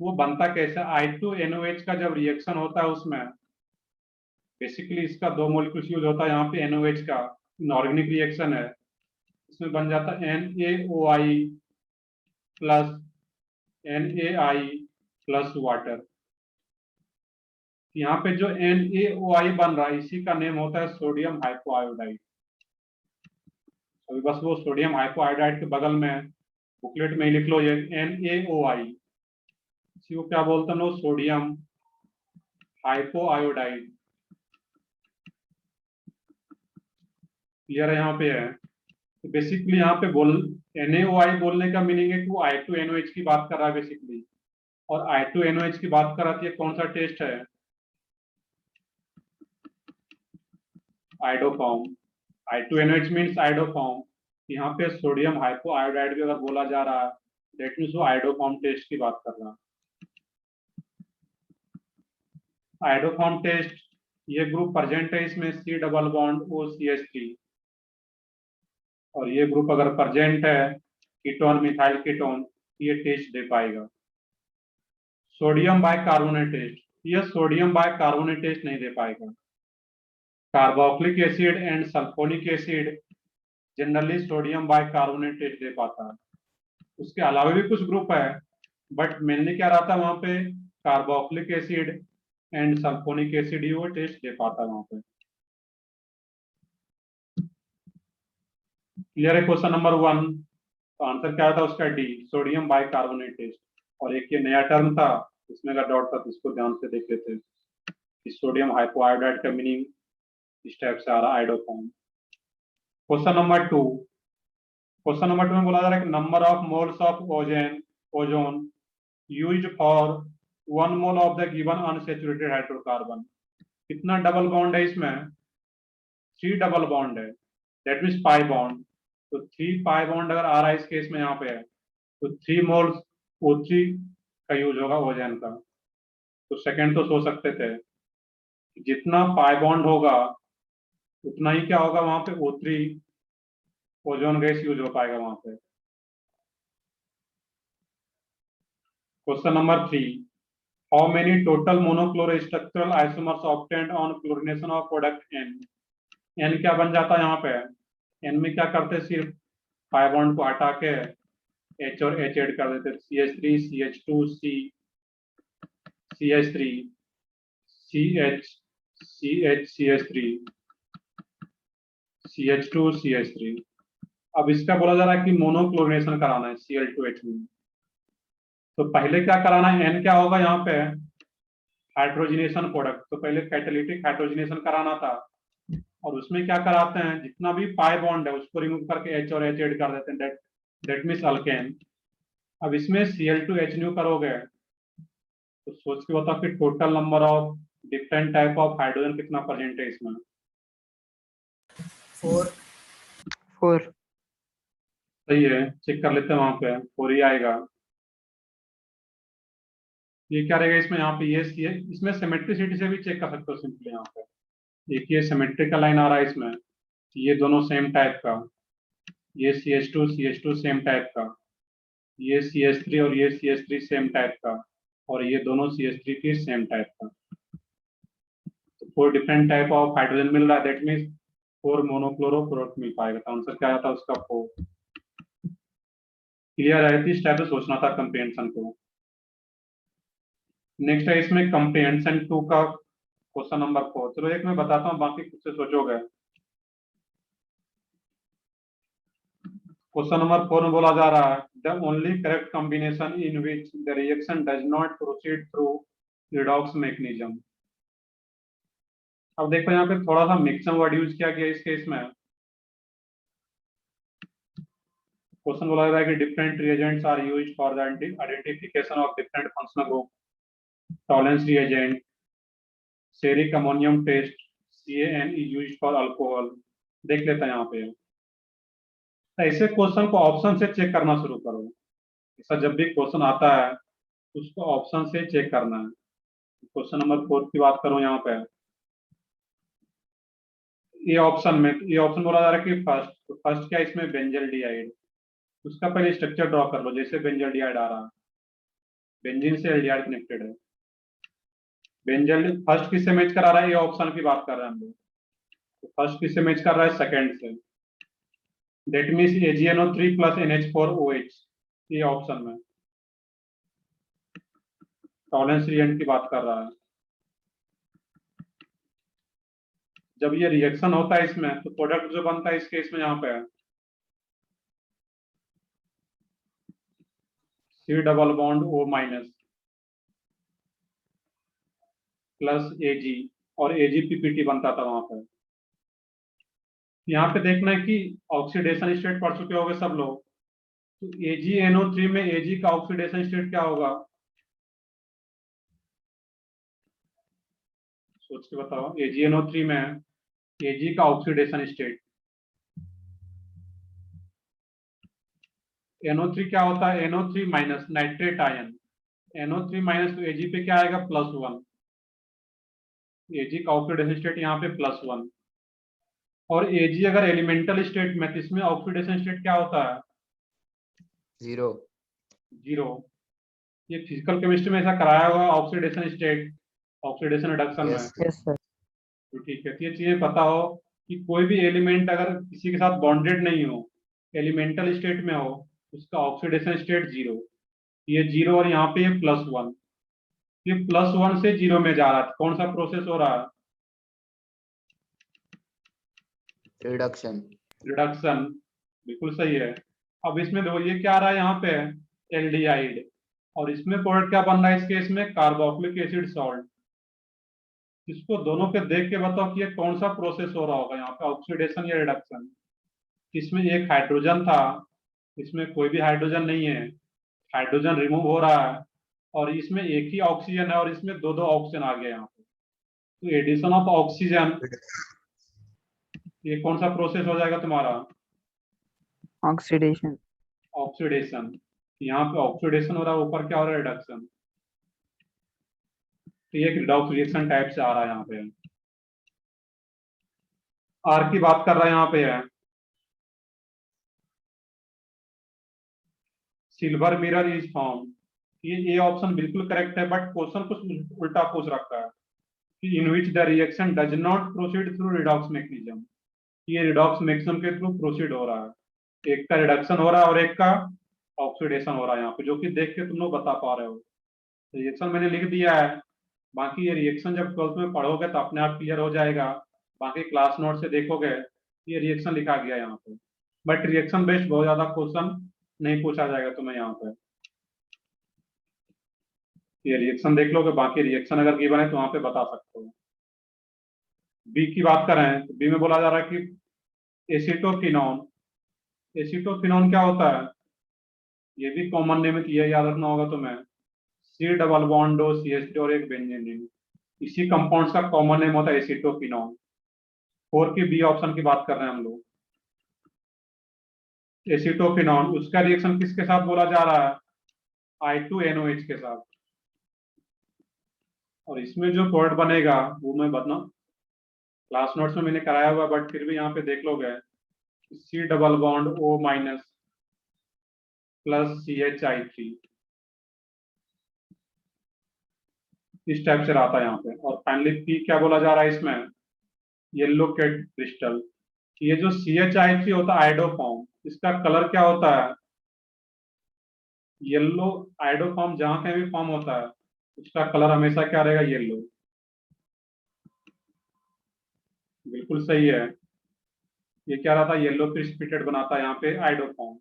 वो बनता कैसे, I2NOH का जब रिएक्शन होता है उसमें बेसिकली इसका 2 मोलिक्यूल्स यूज होता है, यहाँ पे NOH का इनऑर्गेनिक रिएक्शन है, इसमें बन जाता है NaOI plus NaI plus water. यहाँ पे जो NaOI बन रहा है इसी का नेम होता है सोडियम हाइपोआयोडाइड। अभी बस वो सोडियम हाइपोआयोडाइड के बगल में बुकलेट में ही लिख लो ये NaOI, इसी को क्या बोलते हैं लोग, सोडियम हाइपोआयोडाइड। क्लियर है, यहाँ पे है। तो बेसिकली यहाँ पे बोल NaOI बोलने का मीनिंग है कि वो I2NOH की बात कर रहा है बेसिकली, और I2NOH की बात कर रहा है, कौन सा टेस्ट है, आइडोफॉर्म। I2NOH means iodoform. यहाँ पे सोडियम हाइपोआयोडाइड भी अगर बोला जा रहा है दैट मीन्स वो आइडोफॉर्म टेस्ट की बात कर रहा है। आइडोफॉर्म टेस्ट, ये ग्रुप प्रेजेंट है इसमें, C डबल बॉन्ड OCH3, और ये ग्रुप अगर प्रेजेंट है कीटोन मिथाइल कीटोन, ये टेस्ट दे पाएगा। सोडियम बाइकार्बोनेट टेस्ट, ये सोडियम बाइकार्बोनेट टेस्ट नहीं दे पाएगा। Carboxylic acid and sulphonic acid generally sodium bicarbonate test दे पाता है। उसके अलावा भी कुछ ग्रुप है बट मेनली क्या रहता है वहां पे, carboxylic acid and sulphonic acid ही वो टेस्ट दे पाता है वहां पे। क्लियर है क्वेश्चन नंबर 1, तो आंसर क्या था उसका D, सोडियम बाइकार्बोनेट टेस्ट। और एक ये नया टर्म था, इसमें का डॉट था, इसको ध्यान से देख लेते हैं। सोडियम हाइपोआयोडाइड का मीनिंग इस टाइप से आ रहा है, आइडोफॉर्म। क्वेश्चन नंबर 2 में बोला जा रहा है कि number of moles of ozone used for 1 mole of the given unsaturated hydrocarbon. कितना डबल बॉन्ड है इसमें? 3 डबल बॉन्ड है, दैट मीन्स पाई बॉन्ड। तो 3 पाई बॉन्ड अगर आ रहा है इस केस में यहाँ पे है, तो 3 मोल्स O3 का यूज होगा ओजोन का। तो सेकेंड तो सोच सकते थे, जितना पाई बॉन्ड होगा उतना ही क्या होगा वहां पे, O3 ओजोन गैस यूज हो पाएगा वहां पे। Question number 3, how many total monochloro structural isomers obtained on chlorination of product N? N क्या बन जाता है यहाँ पे? N में क्या करते हैं, सिर्फ पाई बॉन्ड को हटा के H और H ऐड कर देते, CH3 CH2 CH3 CH CH CH3 CH2 CH3। अब इसका बोला जा रहा है कि मोनोक्लोरिनेशन कराना है Cl2H में। तो पहले क्या कराना है, N क्या होगा यहाँ पे, हाइड्रोजनेशन प्रोडक्ट। तो पहले कैटालिटिक हाइड्रोजनेशन कराना था, और उसमें क्या कराते हैं, जितना भी पाई बॉन्ड है उसको रिमूव करके H और H ऐड कर देते हैं, दैट मीन्स अल्केन। अब इसमें Cl2H न्यू करोगे तो सोच के बताओ कि total number of different type of hydrogen कितना प्रेजेंट है इसमें?
4
सही है, चेक कर लेते हैं, वहां पे 4 ही आएगा। ये क्या रहेगा इसमें, यहाँ पे ये इसमें सिमेट्रिसिटी से भी चेक कर सकते हो सिंपली। यहाँ पे एक ये सिमेट्रिक का लाइन आ रहा है इसमें, ये दोनों सेम टाइप का, ये CH2 सेम टाइप का, ये CH3 और ये CH3 सेम टाइप का, और ये दोनों CH3 की सेम टाइप का। तो 4 डिफरेंट टाइप ऑफ हाइड्रोजन मिल रहा है, दैट मीन्स 4 मोनोक्लोरो प्रोडक्ट मिल पाएगा। तो आंसर क्या आता है उसका 4। क्लियर है, इस टाइप से सोचना था कंप्रीहेंशन को। नेक्स्ट है इसमें कंप्रीहेंशन 2 का क्वेश्चन नंबर 4। चलो एक मैं बताता हूँ, बाकी खुद से सोचोगे। क्वेश्चन नंबर 4 में बोला जा रहा है, the only correct combination in which the reaction does not proceed through redox mechanism. अब देखो यहाँ पे थोड़ा सा मिक्सम वर्ड यूज किया गया इस केस में। क्वेश्चन बोला जा रहा है कि different reagents are used for the identification of different functional group, Tollens reagent, ceric ammonium test, CaN is used for alcohol। देख लेते हैं यहाँ पे। ऐसे क्वेश्चन को ऑप्शन से चेक करना शुरू करो। ऐसा जब भी क्वेश्चन आता है उसको ऑप्शन से चेक करना है। क्वेश्चन नंबर 4 की बात करूं यहाँ पे, ये ऑप्शन बोला जा रहा है कि फर्स्ट क्या इसमें बेंजल डिहाइड। उसका पहले स्ट्रक्चर ड्रॉ कर लो, जैसे बेंजल डिहाइड आ रहा है, बेंजीन से एल्डिहाइड कनेक्टेड है। बेंजल फर्स्ट किससे मैच करा रहा है, ये ऑप्शन की बात कर रहे हैं हम लोग। तो फर्स्ट किससे मैच कर रहा है, सेकंड से, that means AgNO3 plus NH4OH। ये ऑप्शन में टॉलेंस रिएजेंट की बात कर रहा है। जब ये रिएक्शन होता है इसमें, तो प्रोडक्ट जो बनता है इस केस में यहाँ पे है C double bond O minus plus Ag, और AgPPT बनता था वहां पे। यहाँ पे देखना है कि ऑक्सीडेशन स्टेट पढ़ चुके होंगे सब लोग। तो AgNO3 में Ag का ऑक्सीडेशन स्टेट क्या होगा, सोच के बताओ। AgNO3 में Ag का ऑक्सीडेशन स्टेट, NO3 क्या होता है, NO3 minus nitrate ion, NO3 minus, तो Ag पे क्या आएगा, +1। Ag का ऑक्सीडेशन स्टेट यहाँ पे +1। और Ag अगर एलिमेंटल स्टेट में, तो इसमें ऑक्सीडेशन स्टेट क्या होता है,
0
ये फिजिकल केमिस्ट्री में ऐसा कराया हुआ है, ऑक्सीडेशन स्टेट, ऑक्सीडेशन रिडक्शन में।
Yes sir.
तो ठीक है, तो ये चीजें पता हो कि कोई भी एलिमेंट अगर किसी के साथ बॉन्डेड नहीं हो, एलिमेंटल स्टेट में हो, उसका ऑक्सीडेशन स्टेट 0। ये 0 और यहाँ पे ये +1, ये +1 से 0 में जा रहा है। कौन सा प्रोसेस हो रहा है,
रिडक्शन।
बिल्कुल सही है। अब इसमें देखो ये क्या आ रहा है, यहाँ पे एल्डिहाइड, और इसमें प्रोडक्ट क्या बन रहा है इस केस में, कार्बोक्सिलिक एसिड सॉल्ट। इसको दोनों के देख के बताओ कि ये कौन सा प्रोसेस हो रहा होगा यहाँ पे, ऑक्सीडेशन या रिडक्शन। इसमें एक हाइड्रोजन था, इसमें कोई भी हाइड्रोजन नहीं है, हाइड्रोजन रिमूव हो रहा है, और इसमें एक ही ऑक्सीजन है और इसमें दो दो ऑक्सीजन आ गया यहाँ पे, तो एडिशन ऑफ ऑक्सीजन, ये कौन सा प्रोसेस हो जाएगा तुम्हारा,
ऑक्सीडेशन।
ऑक्सीडेशन। यहाँ पे ऑक्सीडेशन हो रहा है, ऊपर क्या हो रहा है, रिडक्शन। तो ये रिडॉक्स रिएक्शन टाइप से आ रहा है यहाँ पे। आर की बात कर रहा है यहाँ पे है, सिल्वर मिरर इज फॉर्म। ये ऑप्शन बिल्कुल करेक्ट है, बट क्वेश्चन कुछ उल्टा पूछ रखा है कि in which the reaction does not proceed through redox mechanism. ये रिडॉक्स मैकेनिज्म के थ्रू प्रोसीड हो रहा है, एक का रिडक्शन हो रहा है और एक का ऑक्सीडेशन हो रहा है यहाँ पे, जो कि देख के तुम लोग बता पा रहे हो। रिएक्शन मैंने लिख दिया है, बाकी ये रिएक्शन जब 12th में पढ़ोगे तो अपने आप क्लियर हो जाएगा, बाकी क्लास नोट से देखोगे ये रिएक्शन लिखा गया यहाँ पे, बट रिएक्शन बेस्ड बहुत ज्यादा क्वेश्चन नहीं पूछा जाएगा तुम्हें यहाँ पे। ये रिएक्शन देख लोगे, बाकी रिएक्शन अगर गिवन है तो वहां पे बता सकते हो। बी की बात करें तो बी में बोला जा रहा है कि एसीटोफिनॉन। एसीटोफिनॉन क्या होता है, ये भी कॉमन नेम है, याद रखना होगा तुम्हें। सी डबल बॉन्ड ओ CH2 और एक बेंजीन रिंग, इसी कंपाउंड्स का कॉमन नेम होता है एसीटोफिनॉन। 4 की बी ऑप्शन की बात कर रहे हैं हम लोग। एसीटोफिनॉन, उसका रिएक्शन किसके साथ बोला जा रहा है, I2NOH के साथ, और इसमें जो प्रोडक्ट बनेगा वो मैं बता, क्लास नोट्स में मैंने कराया हुआ, बट फिर भी यहाँ पे देख लोगे, C double bond O minus plus CH3, इस टाइप से रहा था यहाँ पे। और फाइनली पी क्या बोला जा रहा है इसमें, येलो कैट क्रिस्टल। ये जो CH3 होता है आइडोफॉर्म, इसका कलर क्या होता है, येलो। आइडोफॉर्म जहां कहीं भी फॉर्म होता है उसका कलर हमेशा क्या रहेगा, येलो। बिल्कुल सही है, ये क्या रहता है, येलो प्रिसिपिटेट बनाता है यहाँ पे आइडोफॉर्म।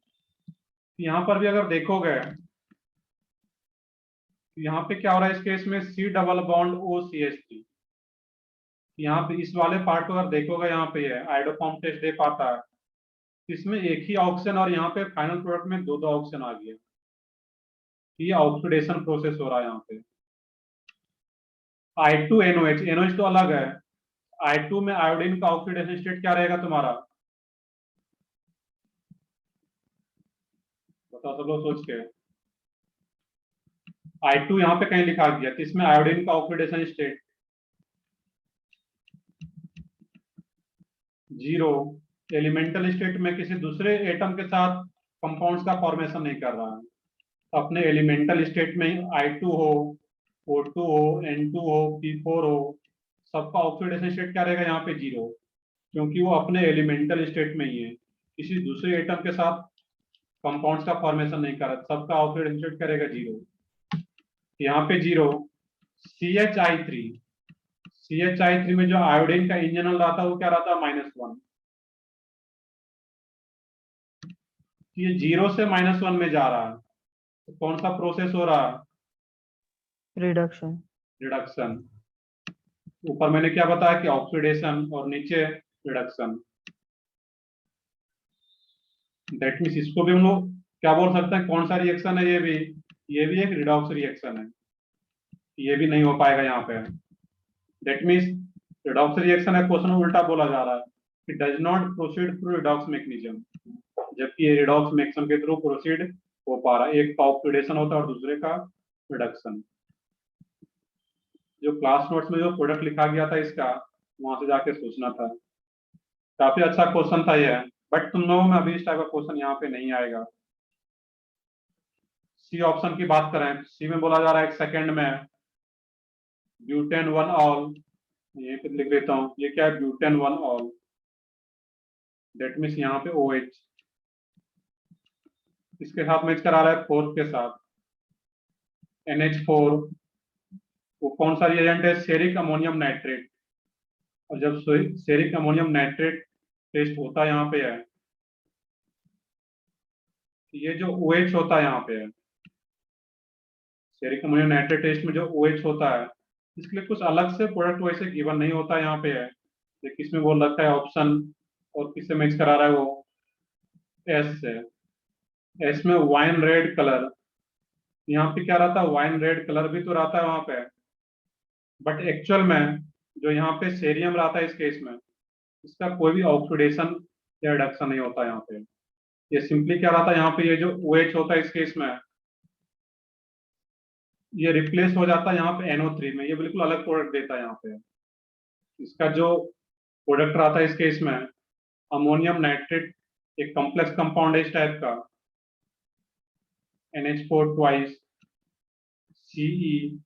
यहाँ पर भी अगर देखोगे, यहाँ पे क्या हो रहा है इस केस में, सी डबल बॉन्ड O CH3। यहाँ पे इस वाले पार्ट को अगर देखोगे, यहाँ पे है आइडोफॉर्म टेस्ट दे पाता है, इसमें एक ही ऑक्सीजन और यहाँ पे फाइनल प्रोडक्ट में दो दो ऑक्सीजन आ गया, ये ऑक्सीडेशन प्रोसेस हो रहा है यहाँ पे। I2NOH, NOH तो अलग है, I2 में आयोडीन का ऑक्सीडेशन स्टेट क्या रहेगा तुम्हारा, बताओ सब लोग सोच के। I2 यहाँ पे कहीं लिखा गया, तो इसमें आयोडीन का ऑक्सीडेशन स्टेट 0, एलिमेंटल स्टेट में किसी दूसरे एटम के साथ कंपाउंड्स का फॉर्मेशन नहीं कर रहा है, तो अपने एलिमेंटल स्टेट में I2 हो, O2 हो, N2 हो, P4 हो, सबका ऑक्सीडेशन स्टेट क्या रहेगा यहाँ पे, 0, क्योंकि वो अपने एलिमेंटल स्टेट में ही है, किसी दूसरे एटम के साथ कंपाउंड्स का फॉर्मेशन नहीं कर रहा, सबका ऑक्सीडेशन स्टेट क्या रहेगा, 0। यहाँ पे 0। CH3, CH3 में जो आयोडीन का इंजनल रहा था वो क्या रहा था, -1। ये 0 से -1 में जा रहा है, तो कौन सा प्रोसेस हो रहा है,
रिडक्शन।
रिडक्शन। ऊपर मैंने क्या बताया कि ऑक्सीडेशन और नीचे रिडक्शन। दैट मीन्स इसको भी हम लोग क्या बोल सकते हैं, कौन सा रिएक्शन है, ये भी एक रिडॉक्स रिएक्शन है, ये भी नहीं हो पाएगा यहाँ पे। दैट मीन्स रिडॉक्स रिएक्शन है, क्वेश्चन उल्टा बोला जा रहा है कि does not proceed through redox mechanism, जबकि ये रिडॉक्स मैकेनिज्म के थ्रू प्रोसीड हो पा रहा है, एक का ऑक्सीडेशन होता है और दूसरे का रिडक्शन। जो क्लास नोट्स में जो प्रोडक्ट लिखा गया था इसका, वहां से जाके सोचना था। काफी अच्छा क्वेश्चन था ये, बट तुम लोगों में अभी इस टाइप का क्वेश्चन यहाँ पे नहीं आएगा। सी ऑप्शन की बात करें, सी में बोला जा रहा है एक सेकेंड में ब्यूटेन 1 ऑल, यहीं पे लिख देता हूँ, ये क्या है, ब्यूटेन 1 ऑल। दैट मीन्स यहाँ पे OH इसके साथ मैच करा रहा है 4 के साथ, NH4, वो कौन सा रिएजेंट है, सेरिक अमोनियम नाइट्रेट। और जब सेरिक अमोनियम नाइट्रेट टेस्ट होता है यहाँ पे है, ये जो OH होता है यहाँ पे है, सेरिक अमोनियम नाइट्रेट टेस्ट में जो OH होता है इसके लिए कुछ अलग से प्रोडक्ट वैसे गिवन नहीं होता यहाँ पे है। ये किसमें बोल रखा है ऑप्शन और किससे मैच करा रहा है वो एस से। एस में वाइन रेड कलर, यहाँ पे क्या रहता है वाइन रेड कलर भी तो रहता है वहां पे, बट एक्चुअल में जो यहाँ पे सेरियम रहता है इस केस में, इसका कोई भी ऑक्सीडेशन या रिडक्शन नहीं होता यहाँ पे। ये सिंपली क्या रहता है यहाँ पे, ये जो OH होता है इस केस में ये रिप्लेस हो जाता है यहाँ पे NO3 में, ये बिल्कुल अलग प्रोडक्ट देता है यहाँ पे। इसका जो प्रोडक्ट रहता है इस केस में अमोनियम नाइट्रेट, एक कॉम्प्लेक्स कंपाउंड है इस टाइप का, NH4 ट्वाइस CeNO3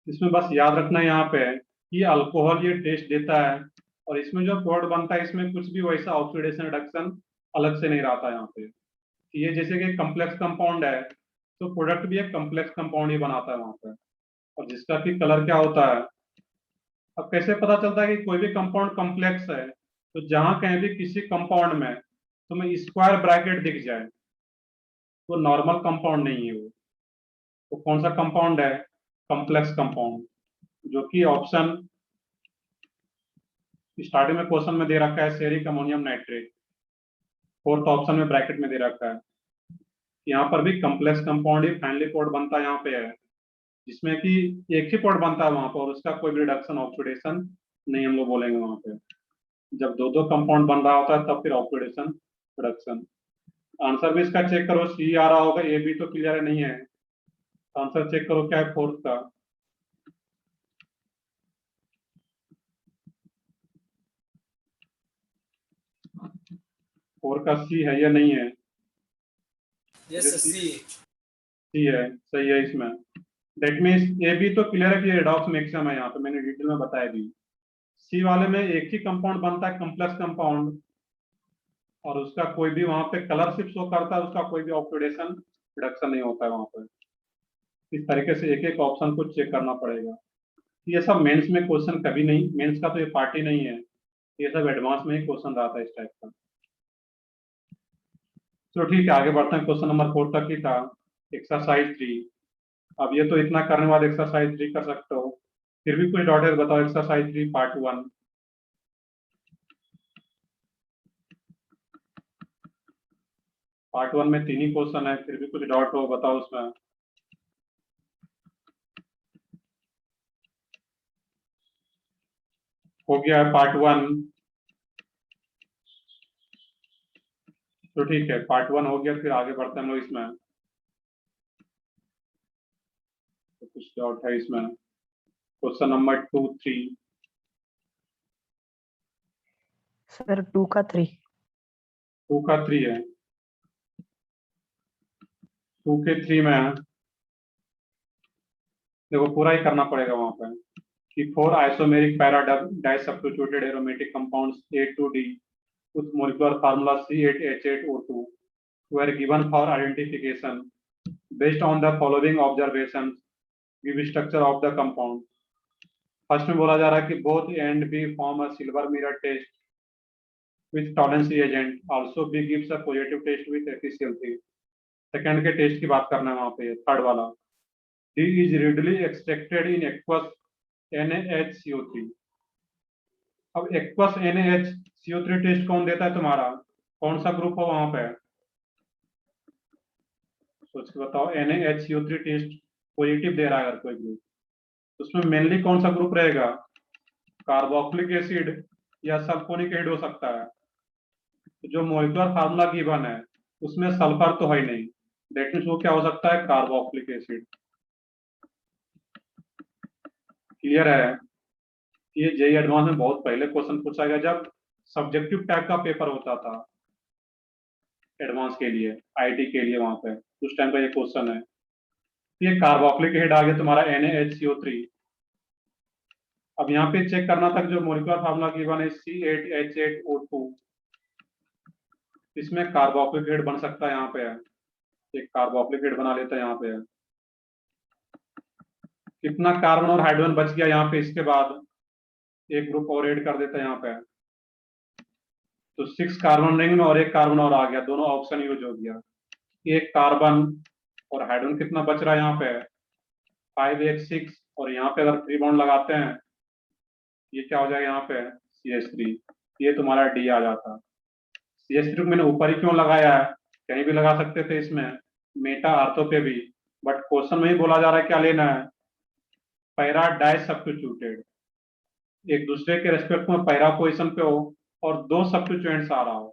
इसमें बस याद रखना है यहाँ पे कि अल्कोहल ये टेस्ट देता है, और इसमें जो प्रोडक्ट बनता है इसमें कुछ भी वैसा ऑक्सीडेशन रिडक्शन अलग से नहीं रहता यहाँ पे। ये जैसे कि कॉम्प्लेक्स कंपाउंड है तो प्रोडक्ट भी एक कॉम्प्लेक्स कंपाउंड ही बनाता है वहां पे, और जिसका कि कलर क्या होता है। अब कैसे पता चलता है कि कोई भी कंपाउंड कॉम्प्लेक्स है, तो जहां कहीं भी किसी कंपाउंड में तुम्हें स्क्वायर ब्रैकेट दिख जाए वो नॉर्मल कंपाउंड नहीं है। वो तो कौन सा कंपाउंड है, कॉम्प्लेक्स कंपाउंड, जो कि ऑप्शन स्टार्टिंग में क्वेश्चन में दे रखा है ceric ammonium nitrate, fourth option में ब्रैकेट में दे रखा है। यहाँ पर भी कॉम्प्लेक्स कंपाउंड ही फाइनली प्रोडक्ट बनता है यहाँ पे है, जिसमें कि एक ही प्रोडक्ट बनता है वहां पर और उसका कोई भी रिडक्शन ऑक्सीडेशन नहीं हम लोग बोलेंगे वहां पे। जब दो दो कंपाउंड बन रहा होता है तब फिर ऑक्सीडेशन रिडक्शन। आंसर भी इसका चेक करो, सी आ रहा होगा, ए भी तो क्लियर नहीं है। आंसर चेक करो क्या है फोर्थ का। फोर का सी है या नहीं है?
यस सी
सी है, सही है इसमें। दैट मीन्स ए भी तो क्लियर है कि रेडॉक्स मैक्सिमम है यहाँ पे, मैंने डिटेल में बताया भी। सी वाले में एक ही कंपाउंड बनता है कॉम्प्लेक्स कंपाउंड, और उसका कोई भी वहां पे कलर सिर्फ शो करता है, उसका कोई भी ऑक्सीडेशन रिडक्शन नहीं होता है वहां पर। इस तरीके से एक एक ऑप्शन को चेक करना पड़ेगा। ये सब मेंस में क्वेश्चन कभी नहीं, मेंस का तो ये पार्ट ही नहीं है, ये सब एडवांस में ही क्वेश्चन आता है इस टाइप का। तो ठीक है, आगे बढ़ते हैं। क्वेश्चन नंबर 4 तक ही था, एक्सरसाइज 3। अब ये तो इतना करने बाद एक्सरसाइज 3 कर सकते हो, फिर भी कुछ डाउट है बताओ। Exercise 3 part 1। पार्ट 1 में 3 ही क्वेश्चन है, फिर भी कुछ डाउट हो बताओ उसमें। हो गया है पार्ट 1, तो ठीक है पार्ट 1 हो गया, फिर आगे बढ़ते हैं हम लोग इसमें। तो कुछ डाउट है इसमें। Question number 2 3।
सर 2 का 3।
2 का 3 है, 2 के 3 में है। देखो पूरा ही करना पड़ेगा वहां पर कि 4 isomeric para disubstituted aromatic compounds A to D with molecular formula C8H8O2 were given for identification based on the following observations, give structure of the compound। First में बोला जा रहा है कि both A and B form a silver mirror test with tolerance reagent, also B gives a positive test with efficiency। Second के test की बात करना है वहां पे। थर्ड वाला D is readily extracted in aqueous NaHCO3। अब एक्वस NaHCO3 टेस्ट कौन देता है तुम्हारा, कौन सा ग्रुप हो वहां पे, सोच के बताओ। NaHCO3 टेस्ट पॉजिटिव दे रहा है अगर कोई ग्रुप, तो उसमें मेनली कौन सा ग्रुप रहेगा, कार्बोक्सिलिक एसिड या सल्फोनिक एसिड हो सकता है। तो जो मॉलिक्यूलर फार्मूला गिवन है उसमें सल्फर तो है ही नहीं, दैट मींस वो क्या हो सकता है, कार्बोक्सिलिक एसिड। क्लियर है? ये जेई एडवांस में बहुत पहले क्वेश्चन पूछा गया जब सब्जेक्टिव टाइप का पेपर होता था एडवांस के लिए, आईटी के लिए, वहां पे उस टाइम का ये क्वेश्चन है। ये कार्बोक्सिलिक एसिड आ गया तुम्हारा NaHCO3। अब यहाँ पे चेक करना था जो मॉलिक्यूलर फार्मूला गिवन है C8H8O2, इसमें कार्बोक्सिलिक एसिड बन सकता है यहाँ पे है, एक कार्बोक्सिलिक एसिड बना लेता है यहाँ पे है। कितना कार्बन और हाइड्रोजन बच गया यहाँ पे, इसके बाद एक ग्रुप और ऐड कर देता है यहाँ पे, तो 6 कार्बन रिंग में और एक कार्बन और आ गया, दोनों ऑप्शन यूज हो गया। एक कार्बन और हाइड्रोजन कितना बच रहा है यहाँ पे 5 6, और यहाँ पे अगर 3 बॉन्ड लगाते हैं ये क्या हो जाएगा यहाँ पे CH3, ये तुम्हारा D आ जाता। CH3 को मैंने ऊपर ही क्यों लगाया है, कहीं भी लगा सकते थे इसमें, मेटा अर्थों पे भी, बट क्वेश्चन में ही बोला जा रहा है क्या लेना है, पैरा डाई सब्स्टिट्यूटेड, एक दूसरे के रेस्पेक्ट में पैरा पोजिशन पे हो और 2 सब्स्टिट्यूएंट्स आ रहा हो,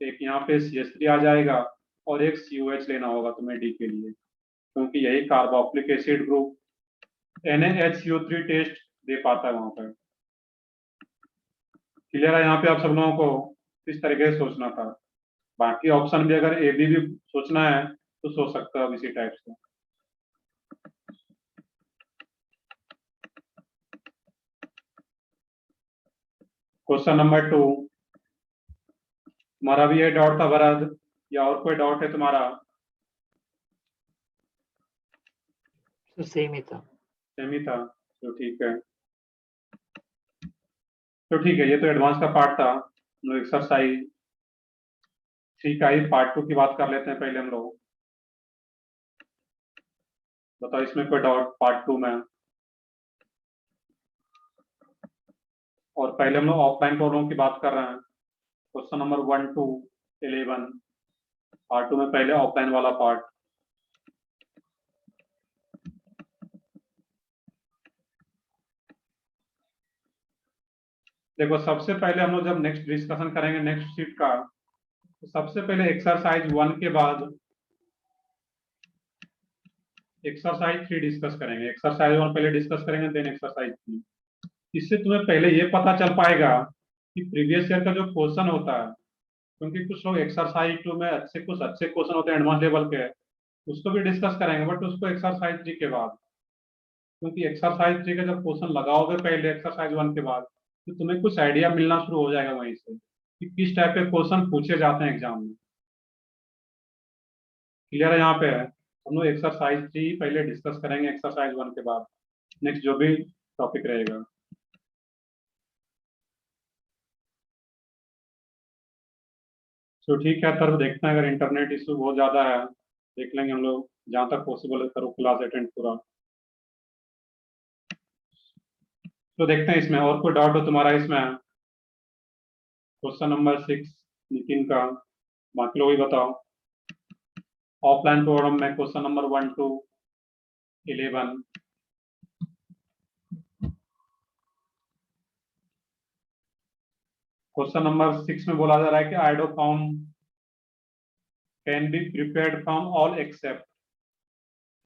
एक यहाँ पे CH3 आ जाएगा और एक COH लेना होगा तुम्हें D के लिए, क्योंकि यही carboxylic acid group NaHCO3 test दे पाता है वहां पर। क्लियर है यहाँ पे आप सब लोगों को इस तरीके से सोचना था। बाकी ऑप्शन भी अगर ए बी भी सोचना है तो सोच सकते हो इसी टाइप से। क्वेश्चन नंबर 2, तुम्हारा भी ये डाउट था भरत या और कोई डाउट है तुम्हारा?
तो सेम ही था।
सेम ही था, तो ठीक है। तो ठीक है, ये तो एडवांस का पार्ट था। हम लोग एक्सरसाइज 3 का ही पार्ट 2 की बात कर लेते हैं पहले हम लोग। बताओ इसमें कोई डाउट पार्ट 2 में? और पहले हम लोग ऑफलाइन प्रॉब्लम की बात कर रहे हैं, क्वेश्चन नंबर 1 to 11, पार्ट 2 में पहले ऑफलाइन वाला पार्ट। देखो सबसे पहले हम लोग जब नेक्स्ट डिस्कशन करेंगे नेक्स्ट शीट का, तो सबसे पहले एक्सरसाइज 1 के बाद एक्सरसाइज 3 डिस्कस करेंगे। एक्सरसाइज 1 पहले डिस्कस करेंगे, देन एक्सरसाइज 3। इससे तुम्हें पहले ये पता चल पाएगा कि प्रीवियस ईयर का जो क्वेश्चन होता है, क्योंकि कुछ लोग एक्सरसाइज 2 में कुछ अच्छे क्वेश्चन होते हैं एडवांस लेवल के, उसको भी डिस्कस करेंगे, बट उसको एक्सरसाइज 3 के बाद, क्योंकि एक्सरसाइज 3 का जब क्वेश्चन लगाओगे पहले एक्सरसाइज 1 के बाद, तो तुम्हें कुछ आइडिया मिलना शुरू हो जाएगा वहीं से कि किस टाइप के क्वेश्चन पूछे जाते हैं एग्जाम में। क्लियर है यहाँ पे? हम लोग एक्सरसाइज 3 पहले डिस्कस करेंगे एक्सरसाइज 1 के बाद, नेक्स्ट जो भी टॉपिक रहेगा। तो ठीक है, तब देखते हैं, अगर इंटरनेट इशू बहुत ज्यादा है देख लेंगे हम लोग, जहां तक पॉसिबल है करो क्लास अटेंड पूरा। तो देखते हैं इसमें और कोई डाउट हो तुम्हारा इसमें। क्वेश्चन नंबर 6 नितिन का, बाकी लोग ही बताओ। ऑफलाइन प्रॉब्लम में question number 1 to 11। Question number 6 में बोला जा रहा है कि iodoform can be prepared from all accept.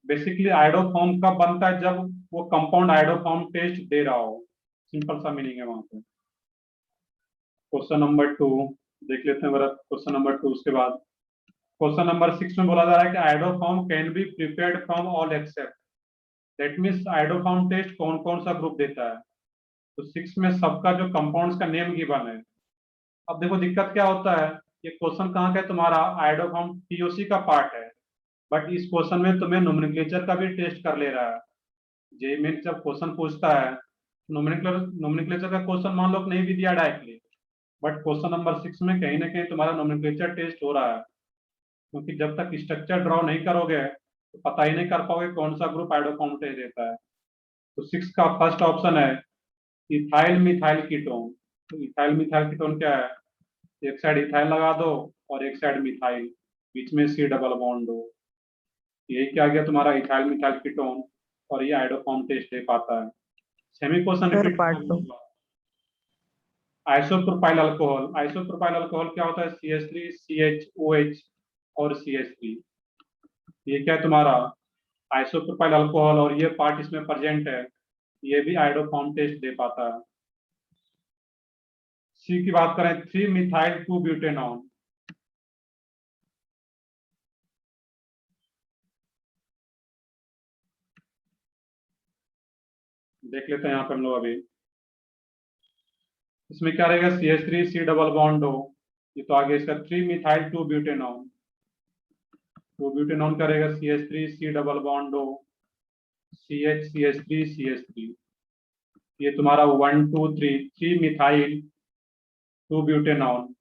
Basically iodoform कब बनता है? जब वो कंपाउंड आयोडोफॉर्म टेस्ट दे रहा हो, सिंपल सा मीनिंग है वहां पे। क्वेश्चन नंबर 2 देख लेते हैं भरत, क्वेश्चन नंबर 2 उसके बाद क्वेश्चन नंबर 6 में बोला जा रहा है कि iodoform can be prepared from all except. That means iodoform test कौन कौन सा ग्रुप देता है? तो 6 में सबका जो कंपाउंड्स का नेम गिवन है। अब देखो दिक्कत क्या होता है, ये क्वेश्चन कहाँ का है तुम्हारा, आयोडोफॉर्म TOC का पार्ट है, बट इस क्वेश्चन में तुम्हें नोमेनक्लेचर का भी टेस्ट कर ले रहा है। जेईई मेंस जब क्वेश्चन पूछता है, नोमेनक्लेचर का क्वेश्चन मान लो कि नहीं भी दिया डायरेक्टली, बट क्वेश्चन नंबर 6 में कहीं ना कहीं तुम्हारा नोमेनक्लेचर टेस्ट हो रहा है, क्योंकि जब तक स्ट्रक्चर ड्रॉ नहीं करोगे तो पता ही नहीं कर पाओगे कौन सा ग्रुप आयोडोफॉर्म टेस्ट देता है। तो 6 का फर्स्ट ऑप्शन है इथाइल मिथाइल कीटोन। तो इथाइल मिथाइल कीटोन क्या है, एक साइड इथाइल लगा दो और एक साइड मिथाइल, बीच में C डबल बॉन्ड हो, यही क्या गया तुम्हारा इथाइल मिथाइल कीटोन, और ये आयोडोफॉर्म टेस्ट दे पाता है। Semi question
sir
repeat
part 2।
Isopropyl alcohol. Isopropyl alcohol क्या होता है? CH3 CHOH और CH3, ये क्या है तुम्हारा आइसोप्रोपाइल अल्कोहल, और ये पार्ट इसमें प्रेजेंट है, ये भी आयोडोफॉर्म टेस्ट दे पाता है। सी की बात करें 3 मिथाइल 2 ब्यूटेनॉन। देख लेते हैं यहाँ पे हम लोग अभी, इसमें क्या रहेगा CH3 C डबल बॉन्ड हो, ये तो आगे इसका 3 मिथाइल 2 ब्यूटेनॉन, 2 ब्यूटेनॉन का रहेगा CH3 C डबल बॉन्ड हो, CH CH3 CH3, ये तुम्हारा 1 2 3 3 मिथाइल 2 ब्यूटेनॉन,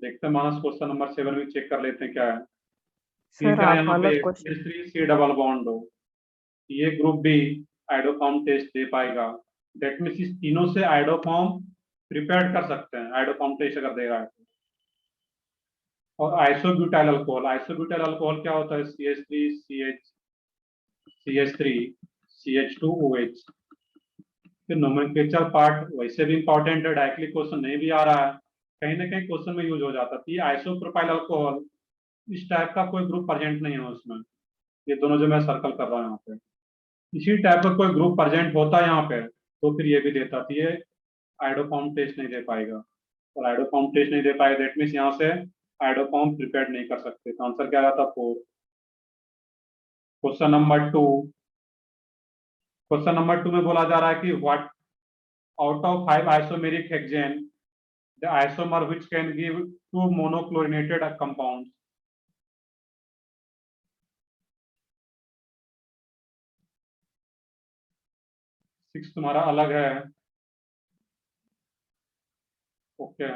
देखते हैं मानस क्वेश्चन नंबर 7 भी चेक कर लेते हैं क्या है।
सर
क्या
आप
यहाँ
वाला
पे
क्वेश्चन
C डबल बॉन्ड हो, ये ग्रुप बी आइडोफॉर्म टेस्ट दे पाएगा। दैट मीन्स इस तीनों से आइडोफॉर्म प्रिपेयर कर सकते हैं, आइडोफॉर्म टेस्ट अगर दे रहा है तो। और आइसोब्यूटाइल अल्कोहल क्या होता है? CH3 CH2OH। फिर नोमेनक्लेचर पार्ट वैसे भी इंपॉर्टेंट है, डायरेक्टली क्वेश्चन नहीं भी आ रहा है, कहीं ना कहीं क्वेश्चन में यूज हो जाता है। ये आइसोप्रोपाइल अल्कोहल, इस टाइप का कोई ग्रुप प्रेजेंट नहीं है उसमें, ये दोनों जो मैं सर्कल कर रहा हूँ यहाँ पे। इसी टाइप का कोई ग्रुप प्रेजेंट होता है यहाँ पे तो फिर ये भी देता था, ये आइडोफॉर्म टेस्ट नहीं दे पाएगा। और आइडोफॉर्म टेस्ट नहीं दे पाएगा दैट मीन्स यहाँ से आइडोफॉर्म प्रिपेयर नहीं कर सकते। तो आंसर क्या आता? 4। क्वेश्चन नंबर 2, क्वेश्चन नंबर 2 में बोला जा रहा है कि what out of 5 isomeric hexane the isomer which can give 2 monochlorinated compounds. Six तुम्हारा अलग है, ओके।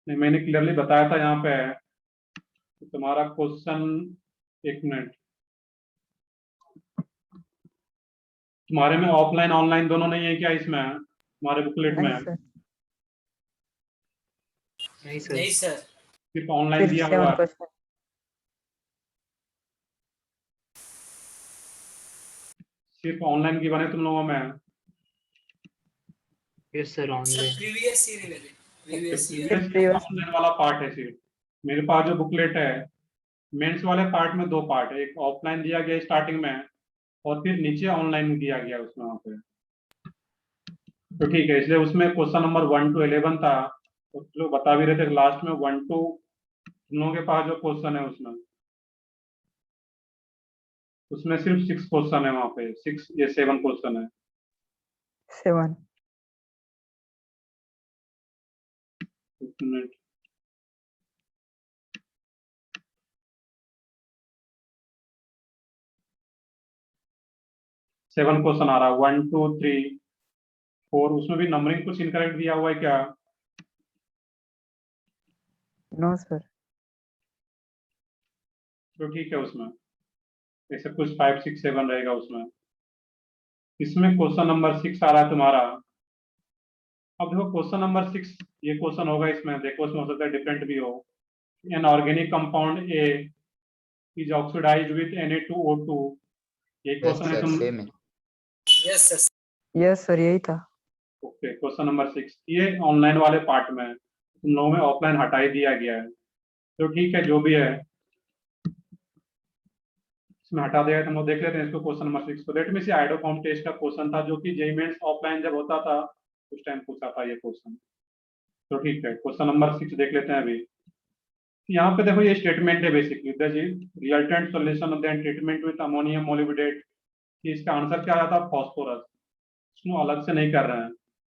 नहीं, मैंने क्लियरली बताया था यहाँ पे तो तुम्हारा क्वेश्चन, एक मिनट, तुम्हारे में ऑफलाइन ऑनलाइन दोनों नहीं है क्या इसमें, तुम्हारे बुकलेट
नहीं
में?
सर,
नहीं सर।
नहीं सर।
सिर्फ ऑनलाइन
सिर्फ
दिया
7
हुआ है।
क्वेश्चन।
सिर्फ ऑनलाइन की बने तुम लोगों में?
Yes sir,
sir
online.
Previous year में प्रीवियस ईयर
सिर्फ previous
ऑनलाइन वाला पार्ट है सिर्फ। मेरे पास जो बुकलेट है, मेंस वाले पार्ट में 2 पार्ट है, एक ऑफलाइन दिया गया स्टार्टिंग में और फिर नीचे ऑनलाइन दिया गया उसमें वहाँ पे। तो ठीक है, इसलिए उसमें क्वेश्चन नंबर 1 to 11 था, तो जो बता भी रहे थे लास्ट में 1 to, तुम लोगों के पास जो क्वेश्चन है उसमें उसमें सिर्फ 6 क्वेश्चन है वहाँ पे, 6 ये 7 क्वेश्चन है।
7।
एक मिनट, सेवन क्वेश्चन आ रहा है, 1 2 3 4। उसमें भी नंबरिंग कुछ इनकरेक्ट दिया हुआ है क्या?
No sir.
तो ठीक है, उसमें ऐसे कुछ 5 6 7 रहेगा उसमें। इसमें क्वेश्चन नंबर 6 आ रहा है तुम्हारा। अब देखो क्वेश्चन नंबर 6, ये क्वेश्चन होगा इसमें, देखो इसमें हो सकता है डिफरेंट भी हो। An organic compound A is oxidised with Na2O2। ये
यस
क्वेश्चन है
सर,
तुम,
सेम है।
Yes sir.
यस सर, यही था।
ओके। क्वेश्चन नंबर 6 ये ऑनलाइन वाले पार्ट में है, तुम लोगों में ऑफलाइन हटा ही दिया गया है। तो ठीक है, जो भी है इसमें हटा दिया है, तो हम लोग देख लेते हैं इसको क्वेश्चन नंबर 6 को। लेट मी सी आइडोफॉर्म टेस्ट का क्वेश्चन था जो कि जेईई मेंस ऑफलाइन जब होता था उस टाइम पूछा था ये क्वेश्चन। तो ठीक है, क्वेश्चन नंबर 6 देख लेते हैं अभी। यहाँ पे देखो ये स्टेटमेंट है basically, the resultant solution of the treatment with ammonium molybdate, कि इसका आंसर क्या आता है? फॉस्फोरस। इसको अलग से नहीं कर रहे हैं,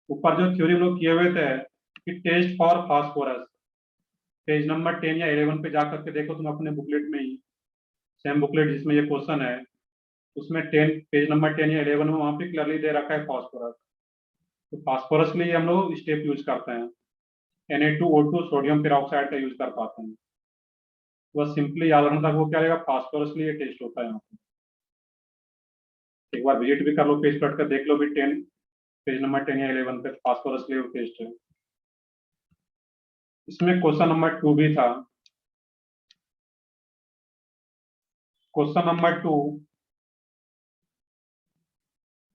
ऊपर जो थ्योरी लोग किए हुए थे कि test for phosphorus, page number 10 या 11 पे जाकर के देखो तुम अपने बुकलेट में ही, सेम बुकलेट जिसमें ये क्वेश्चन है उसमें 10 पेज नंबर 10 या 11 में वहां पे क्लियरली दे रखा है फॉस्फोरस। तो फास्फोरस के लिए हम लोग स्टेप यूज करते हैं, Na2O2 सोडियम पेरोक्साइड का यूज कर पाते हैं। बस सिंपली याद रखना था वो क्या रहेगा, फास्फोरस के लिए टेस्ट होता है यहाँ पे। एक बार विजिट भी कर लो, पेज पलट कर देख लो भी 10 पेज नंबर 10 या 11 पे फास्फोरस के लिए टेस्ट है। इसमें क्वेश्चन नंबर 2 भी था। क्वेश्चन नंबर 2,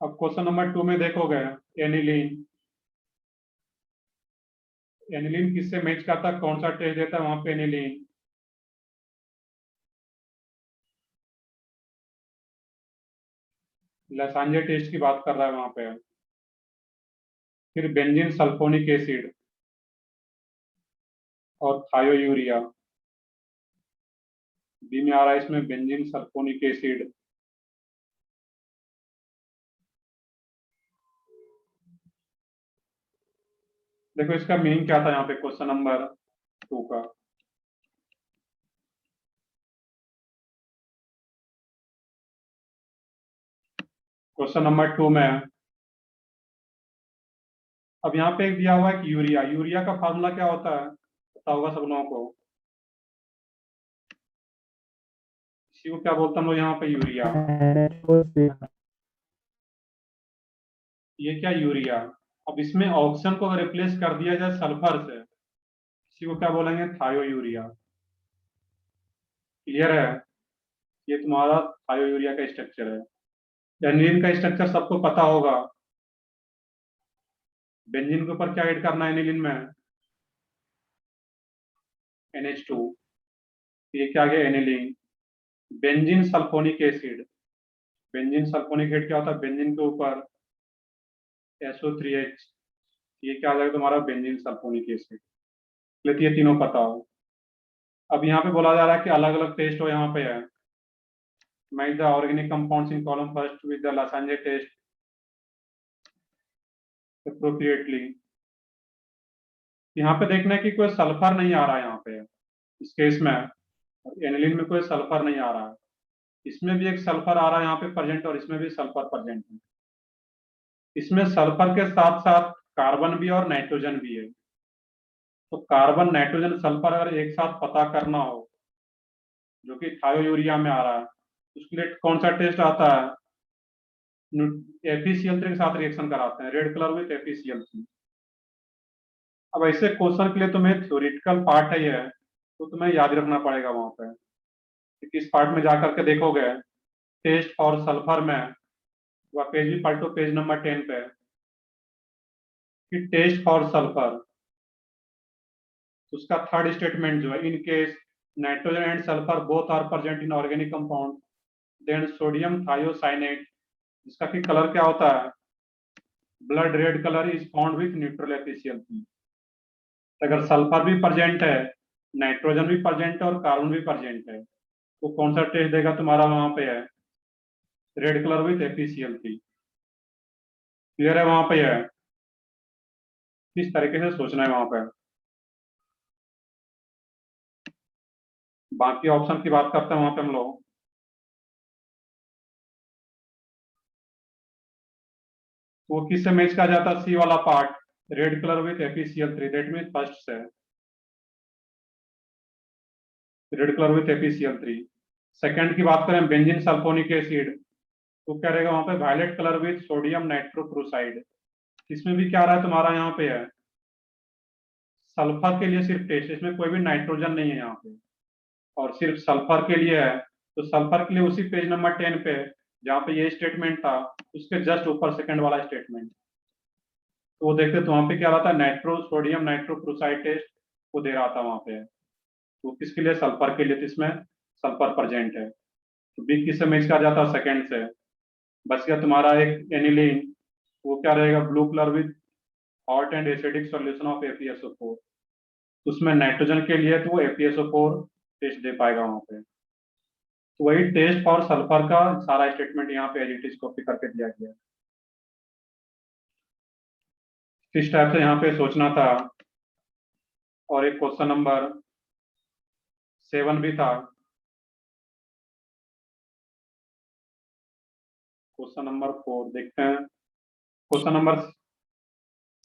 अब क्वेश्चन नंबर 2 में देखोगे एनिलीन, एनिलीन किससे मैच करता है, कौन सा टेस्ट देता है वहां पे एनिलीन? लसांजे टेस्ट की बात कर रहा है वहां पे। फिर बेंजीन सल्फोनिक एसिड और थायोयूरिया, बी में आ रहा है इसमें बेंजीन सल्फोनिक एसिड। देखो इसका मीनिंग क्या था यहाँ पे क्वेश्चन नंबर 2 का। क्वेश्चन नंबर 2 में अब यहाँ पे एक दिया हुआ है कि यूरिया, यूरिया का फार्मूला क्या होता है पता होगा सब लोगों को। इसी को क्या बोलते हैं हम लोग यहाँ पे, यूरिया। ये क्या यूरिया। अब इसमें ऑक्सीजन को अगर रिप्लेस कर दिया जाए सल्फर से, इसी को क्या बोलेंगे, थायो यूरिया। क्लियर है, ये तुम्हारा थायो यूरिया का स्ट्रक्चर है। एनिलीन का स्ट्रक्चर सबको पता होगा। बेंजीन के ऊपर क्या ऐड करना है एनिलीन में, NH2। ये क्या आ गया, aniline. Benzene sulphonic acid, benzene sulphonic acid क्या होता है, बेंजीन के ऊपर SO3H, ये क्या आ जाएगा तुम्हारा, बेंजीन सल्फोनिक एसिड। लेकिन ये तीनों पता हो। अब यहाँ पे बोला जा रहा है कि अलग अलग टेस्ट हो, यहाँ पे है match the organic compounds in column first with the Lassaigne's test appropriately। यहाँ पे देखना है कि कोई सल्फर नहीं आ रहा है यहाँ पे, इस केस में एनिलीन में कोई सल्फर नहीं आ रहा है। इसमें भी एक सल्फर आ रहा है यहाँ पे प्रेजेंट, और इसमें भी सल्फर प्रेजेंट है। इसमें सल्फर के साथ साथ कार्बन भी और नाइट्रोजन भी है। तो कार्बन नाइट्रोजन सल्फर अगर एक साथ पता करना हो, जो कि थायो यूरिया में आ रहा है, उसके लिए कौन सा टेस्ट आता है, FeCl3 के साथ रिएक्शन कराते हैं, रेड कलर विथ FeCl3। अब ऐसे क्वेश्चन के लिए तुम्हें थ्योरेटिकल पार्ट है ये, तो तुम्हें याद रखना पड़ेगा वहां पे कि किस पार्ट में जाकर के देखोगे। टेस्ट फॉर सल्फर में वह पेज भी पलटो, पेज नंबर 10 पे, कि टेस्ट फॉर सल्फर, उसका थर्ड स्टेटमेंट जो है, in case nitrogen and sulphur both are present in organic compound then sodium thiocyanate, जिसका कि कलर क्या होता है, blood red colour, is found with neutral FeCl3। अगर सल्फर भी प्रेजेंट है, नाइट्रोजन भी प्रेजेंट है और कार्बन भी प्रेजेंट है, तो कौन सा टेस्ट देगा तुम्हारा, वहां पे है red colour with FeCl3। Clear है, वहां पे है किस तरीके से सोचना है वहां पे। बाकी ऑप्शन की बात करते हैं वहां पे हम लोग। तो वो किससे मैच किया जाता है, सी वाला part, red colour with FeCl3, that mean first से red colour with FeCl3। Second की बात करें बेंजीन सल्फोनिक एसिड, तो क्या रहेगा वहां पे, violet colour with sodium nitrochloride. इसमें भी क्या आ रहा है तुम्हारा, यहाँ पे है सल्फर के लिए सिर्फ टेस्ट, इसमें कोई भी नाइट्रोजन नहीं है यहाँ पे, और सिर्फ सल्फर के लिए है। तो सल्फर के लिए उसी पेज नंबर 10 पे जहाँ पे ये स्टेटमेंट था, उसके जस्ट ऊपर सेकंड वाला स्टेटमेंट, तो वो देखते तो वहां पे क्या रहा था, नाइट्रो सोडियम नाइट्रोक्लोराइड टेस्ट वो दे रहा था वहां पे। तो किसके लिए, सल्फर के लिए, तो इसमें सल्फर प्रेजेंट है। तो बी किससे मैच किया जाता है, सेकंड से। बच गया तुम्हारा एक एनिलीन, वो क्या रहेगा, blue colour with hot and acidic solution of FeSO4। उसमें नाइट्रोजन के लिए तो वो FeSO4 टेस्ट दे पाएगा वहां पे। तो वही टेस्ट फॉर सल्फर का सारा स्टेटमेंट यहाँ पे एज इट इज कॉपी करके दिया गया है। किस टाइप से यहाँ पे सोचना था। और एक क्वेश्चन नंबर 7 भी था, क्वेश्चन नंबर 4 देखते हैं। क्वेश्चन नंबर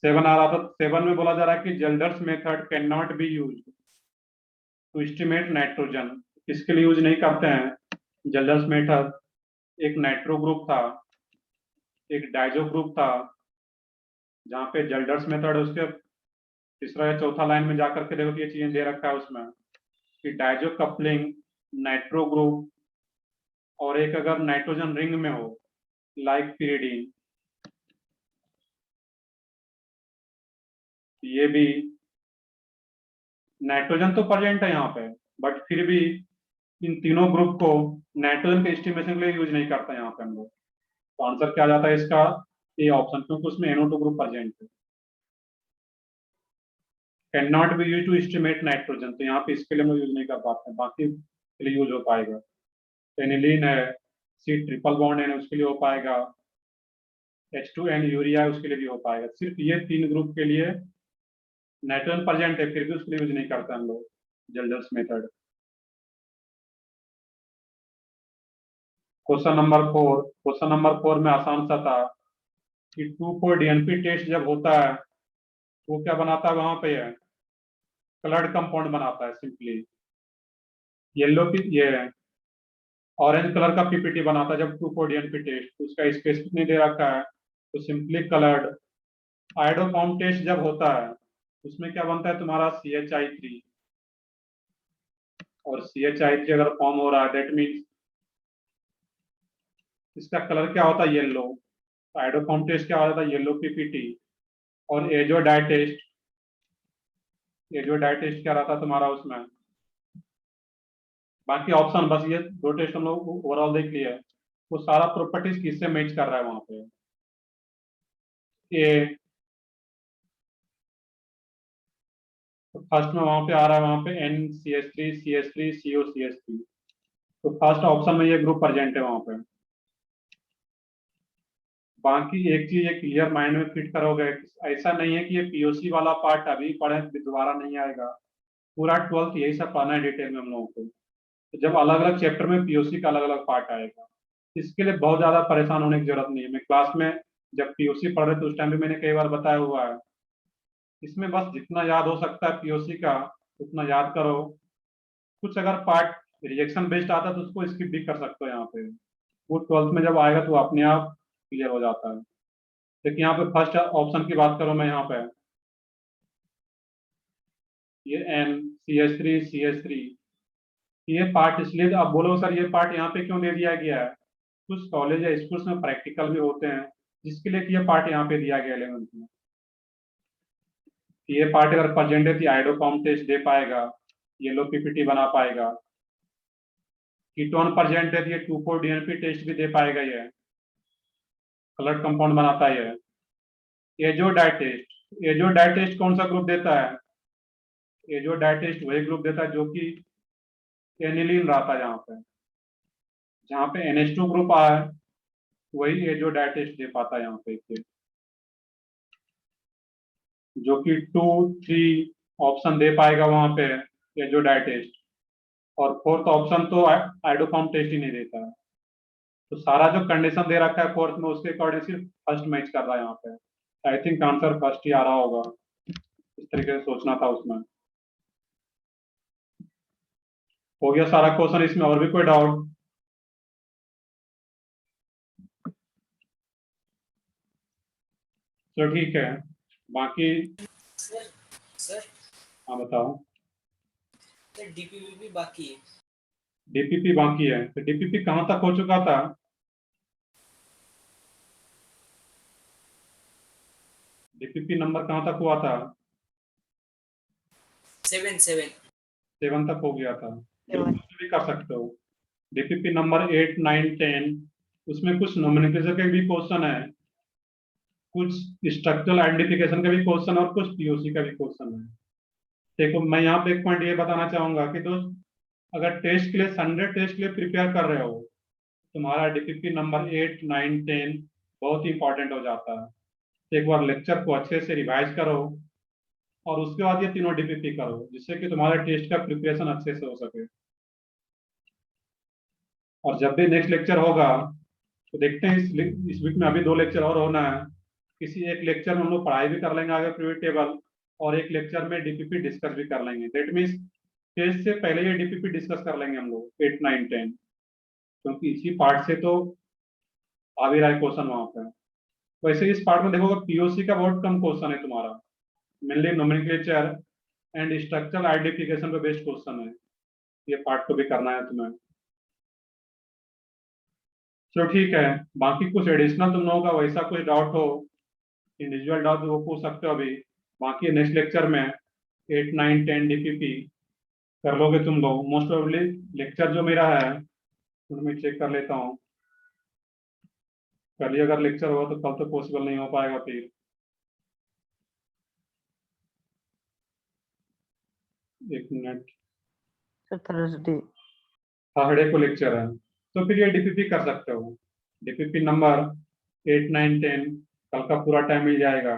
7 आ रहा था, 7 में बोला जा रहा है कि Kjeldahl's method can not be use to estimate nitrogen. किसके लिए यूज नहीं करते हैं जेल्डर्स मेथड, एक नाइट्रो ग्रुप था, एक डाइजो ग्रुप था, जहाँ पे जेल्डर्स मेथड उसके तीसरा या चौथा लाइन में जाकर के देखो तो ये चीजें दे रखा है उसमें कि डाइजो कपलिंग, नाइट्रो ग्रुप, और एक अगर नाइट्रोजन रिंग में हो लाइक पिरिडीन, ये भी नाइट्रोजन तो प्रेजेंट है यहाँ पे, बट फिर भी इन तीनों ग्रुप को नाइट्रोजन के एस्टिमेशन के लिए यूज नहीं करता यहाँ पे हम लोग। तो आंसर क्या जाता है इसका, ए ऑप्शन, क्योंकि उसमें NO2 ग्रुप प्रेजेंट है। Can not be use to estimate nitrogen, तो यहाँ पे इसके लिए हम यूज नहीं कर पाते हैं, बाकी के लिए यूज हो पाएगा। एनिलीन है, C ट्रिपल बॉन्ड है उसके लिए हो पाएगा, H2N यूरिया है उसके लिए भी हो पाएगा। सिर्फ ये 3 ग्रुप के लिए नाइट्रोजन प्रेजेंट है, फिर भी उसके लिए यूज नहीं करते हम लोग जेल्डर्स मेथड। क्वेश्चन नंबर 4 में आसान सा था कि 2,4-DNP टेस्ट जब होता है वो क्या बनाता है वहां पे, है कलर्ड कंपाउंड बनाता है सिंपली। येलो की ये ऑरेंज कलर का पीपीटी बनाता है जब 2,4-DNP टेस्ट, उसका स्पेसिफिक नहीं दे रखा है तो सिंपली कलर्ड। आयोडोफॉर्म टेस्ट जब होता है उसमें क्या बनता है तुम्हारा CH3, और CH3 अगर फॉर्म हो रहा है दैट मीन्स इसका कलर क्या होता है, येलो। आयोडोफॉर्म टेस्ट क्या होता है, येलो पीपीटी। और एजो डाई टेस्ट क्या रहता है तुम्हारा उसमें। बाकी ऑप्शन बस ये दो टेस्ट हम लोग ओवरऑल देख लिया है, वो सारा प्रॉपर्टीज किससे मैच कर रहा है वहां पे। ये तो फर्स्ट में वहां पे आ रहा है, वहां पे NCH3 CH3 COCH3, तो फर्स्ट ऑप्शन में ये ग्रुप प्रेजेंट है वहां पे। बाकी एक चीज ये क्लियर माइंड में फिट करोगे, ऐसा नहीं है कि ये POC वाला पार्ट अभी पढ़े दोबारा नहीं आएगा, पूरा 12th यही सब पढ़ना है डिटेल में हम लोगों को। तो जब अलग अलग चैप्टर में POC का अलग अलग पार्ट आएगा, इसके लिए बहुत ज्यादा परेशान होने की जरूरत नहीं है। मैं क्लास में जब POC पढ़ रहे थे उस टाइम भी मैंने कई बार बताया हुआ है, इसमें बस जितना याद हो सकता है POC का उतना याद करो। कुछ अगर पार्ट रिएक्शन बेस्ड आता है तो उसको स्किप भी कर सकते हो यहाँ पे, वो 12th में जब आएगा तो अपने आप क्लियर हो जाता है। देखिए यहाँ पे फर्स्ट ऑप्शन की बात करूं मैं, यहाँ पे ये NCH3 ये पार्ट इसलिए आप बोलो सर ये पार्ट यहाँ पे क्यों दे दिया गया है, कुछ कॉलेज या स्कूल्स में प्रैक्टिकल भी होते हैं जिसके लिए कि ये पार्ट यहाँ पे दिया गया 11th में। ये पार्ट अगर प्रेजेंट है तो आयोडोफॉर्म टेस्ट दे पाएगा, येलो पीपीटी बना पाएगा। कीटोन प्रेजेंट है तो ये 2,4-DNP टेस्ट भी दे पाएगा, ये कलर कंपाउंड बनाता है। एजो डाई टेस्ट कौन सा ग्रुप देता है, एजो डाई टेस्ट वही ग्रुप देता है जो कि एनिलीन रहता है, जहाँ पे NH2 ग्रुप आया है वही एजो डाई टेस्ट दे पाता है यहाँ पे, जो कि 2-3 ऑप्शन दे पाएगा वहां पे एजो डाई टेस्ट, और 4th ऑप्शन तो आयोडोफॉर्म टेस्ट ही नहीं देता है। तो सारा जो कंडीशन दे रखा है 4th में उसके अकॉर्डिंग सिर्फ फर्स्ट मैच कर रहा है यहाँ पे। आई थिंक आंसर फर्स्ट ही आ रहा होगा, इस तरीके से सोचना था उसमें। हो गया सारा क्वेश्चन, इसमें और भी कोई डाउट? तो ठीक है, बाकी
सर सर
हाँ बताओ।
सर DPPP बाकी है।
DPP बाकी है, तो DPP कहाँ तक हो चुका था? DPP नंबर कहाँ तक हुआ था?
7
7 तक हो गया था,
Seven.
कुछ भी कर सकते हो। DPP नंबर 8, 9, 10 उसमें कुछ नोमेनक्लेचर के भी क्वेश्चन है, कुछ स्ट्रक्चरल आइडेंटिफिकेशन का भी क्वेश्चन और कुछ POC का भी क्वेश्चन है। देखो मैं यहाँ पे एक पॉइंट ये बताना चाहूंगा कि दोस्त अगर टेस्ट के लिए संडे टेस्ट के लिए प्रिपेयर कर रहे हो, तुम्हारा DPP नंबर 8, 9, 10 बहुत ही इंपॉर्टेंट हो जाता है। तो एक बार लेक्चर को अच्छे से रिवाइज करो और उसके बाद ये तीनों DPP करो, जिससे कि तुम्हारे टेस्ट का प्रिपरेशन अच्छे से हो सके। और जब भी नेक्स्ट लेक्चर होगा तो देखते हैं, इस वीक में अभी 2 लेक्चर और होना है, किसी एक लेक्चर में हम लोग पढ़ाई भी कर लेंगे आगे प्रीवियस टेबल, और एक लेक्चर में DPP डिस्कस भी कर लेंगे। दैट मीन्स टेस्ट से पहले ये DPP डिस्कस कर लेंगे हम लोग 8, 9, 10, क्योंकि इसी पार्ट से तो आ भी रहा है क्वेश्चन वहां पर। वैसे इस पार्ट में देखोगे POC का बहुत कम क्वेश्चन है तुम्हारा, mainly nomenclature and structural identification पे बेस्ड क्वेश्चन है, ये पार्ट को भी करना है तुम्हें। चलो ठीक है, बाकी कुछ एडिशनल तुम लोगों का वैसा कुछ डाउट हो, इंडिविजुअल डाउट वो पूछ सकते हो अभी। बाकी नेक्स्ट लेक्चर में 8, 9, 10 DPP कर लोगे तुम लोग मोस्ट प्रोबेबली। लेक्चर जो मेरा है मैं चेक कर लेता हूँ, कल ही अगर लेक्चर हुआ तो कल तो पॉसिबल नहीं हो पाएगा फिर। एक मिनट,
Sir, Thursday.
थर्सडे को लेक्चर है, तो फिर ये DPP कर सकते हो। DPP नंबर 8, 9, 10 कल का पूरा टाइम मिल जाएगा,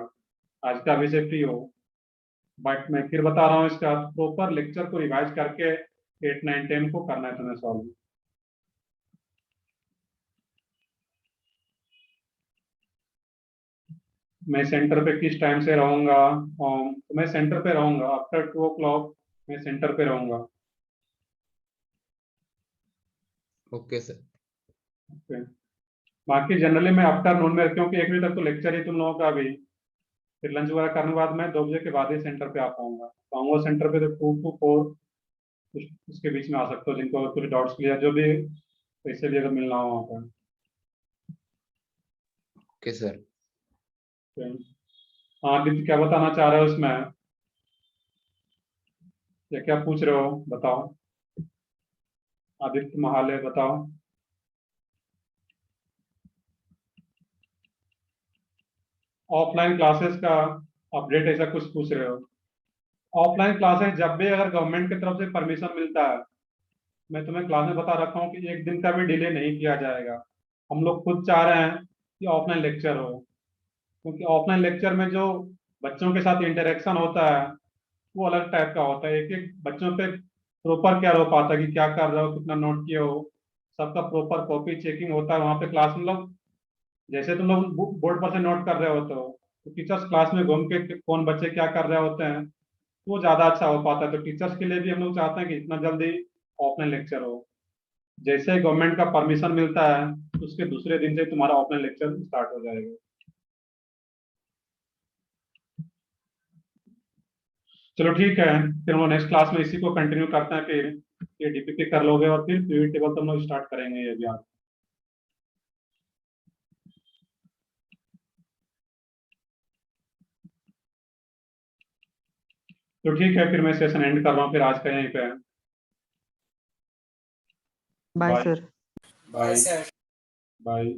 आज का अभी से फ्री हो। बट मैं फिर बता रहा हूँ, इसका प्रॉपर लेक्चर को रिवाइज करके 8, 9, 10 को करना है तुम्हें सॉल्व। मैं सेंटर पे किस टाइम से रहूंगा? तो मैं सेंटर पे रहूंगा आफ्टर 2 o'clock, मैं सेंटर पे रहूंगा।
Okay sir.
ओके। बाकी जनरली मैं आफ्टरनून में, क्योंकि 1 बजे तक तो लेक्चर ही तुम लोगों का भी, फिर लंच वगैरह करने के बाद मैं 2 बजे के बाद ही सेंटर पे आ पाऊंगा। तो आऊंगा सेंटर पे तो 2 to 4 उसके बीच में आ सकते हो, जिनको कुछ डाउट्स क्लियर जो भी, वैसे भी अगर मिलना हो वहाँ पर।
Okay sir.
हाँ दीदी, क्या बताना चाह रहे हो इसमें, या क्या पूछ रहे हो बताओ। आदित्य महाले बताओ। ऑफलाइन क्लासेस का अपडेट ऐसा कुछ पूछ रहे हो? ऑफलाइन क्लासेस जब भी अगर गवर्नमेंट की तरफ से परमिशन मिलता है, मैं तुम्हें क्लास में बता रखा हूँ कि 1 दिन का भी डिले नहीं किया जाएगा। हम लोग खुद चाह रहे हैं कि ऑफलाइन लेक्चर हो, क्योंकि ऑफलाइन लेक्चर में जो बच्चों के साथ इंटरेक्शन होता है वो अलग टाइप का होता है। एक एक बच्चों पे प्रॉपर क्या हो पाता है कि क्या कर रहे हो, कितना नोट किए हो, सबका प्रॉपर कॉपी चेकिंग होता है वहाँ पे क्लास में। लोग जैसे तुम लोग बोर्ड पर से नोट कर रहे होते हो, तो टीचर्स क्लास में घूम के कौन बच्चे क्या कर रहे होते हैं, वो ज्यादा अच्छा हो पाता है। तो टीचर्स के लिए भी हम लोग चाहते हैं कि इतना जल्दी ऑफलाइन लेक्चर हो। जैसे ही गवर्नमेंट का परमिशन मिलता है, उसके दूसरे दिन से तुम्हारा ऑफलाइन लेक्चर स्टार्ट हो जाएगा। चलो ठीक है, फिर हम लोग नेक्स्ट क्लास में इसी को कंटिन्यू करते हैं। फिर ये डीपीपी कर लोगे और फिर पीवी टेबल तो हम लोग स्टार्ट करेंगे ये भी। तो ठीक है, फिर मैं सेशन एंड कर रहा हूँ फिर आज का यहीं पे।
Bye
bye
sir.
Bye sir.
Bye.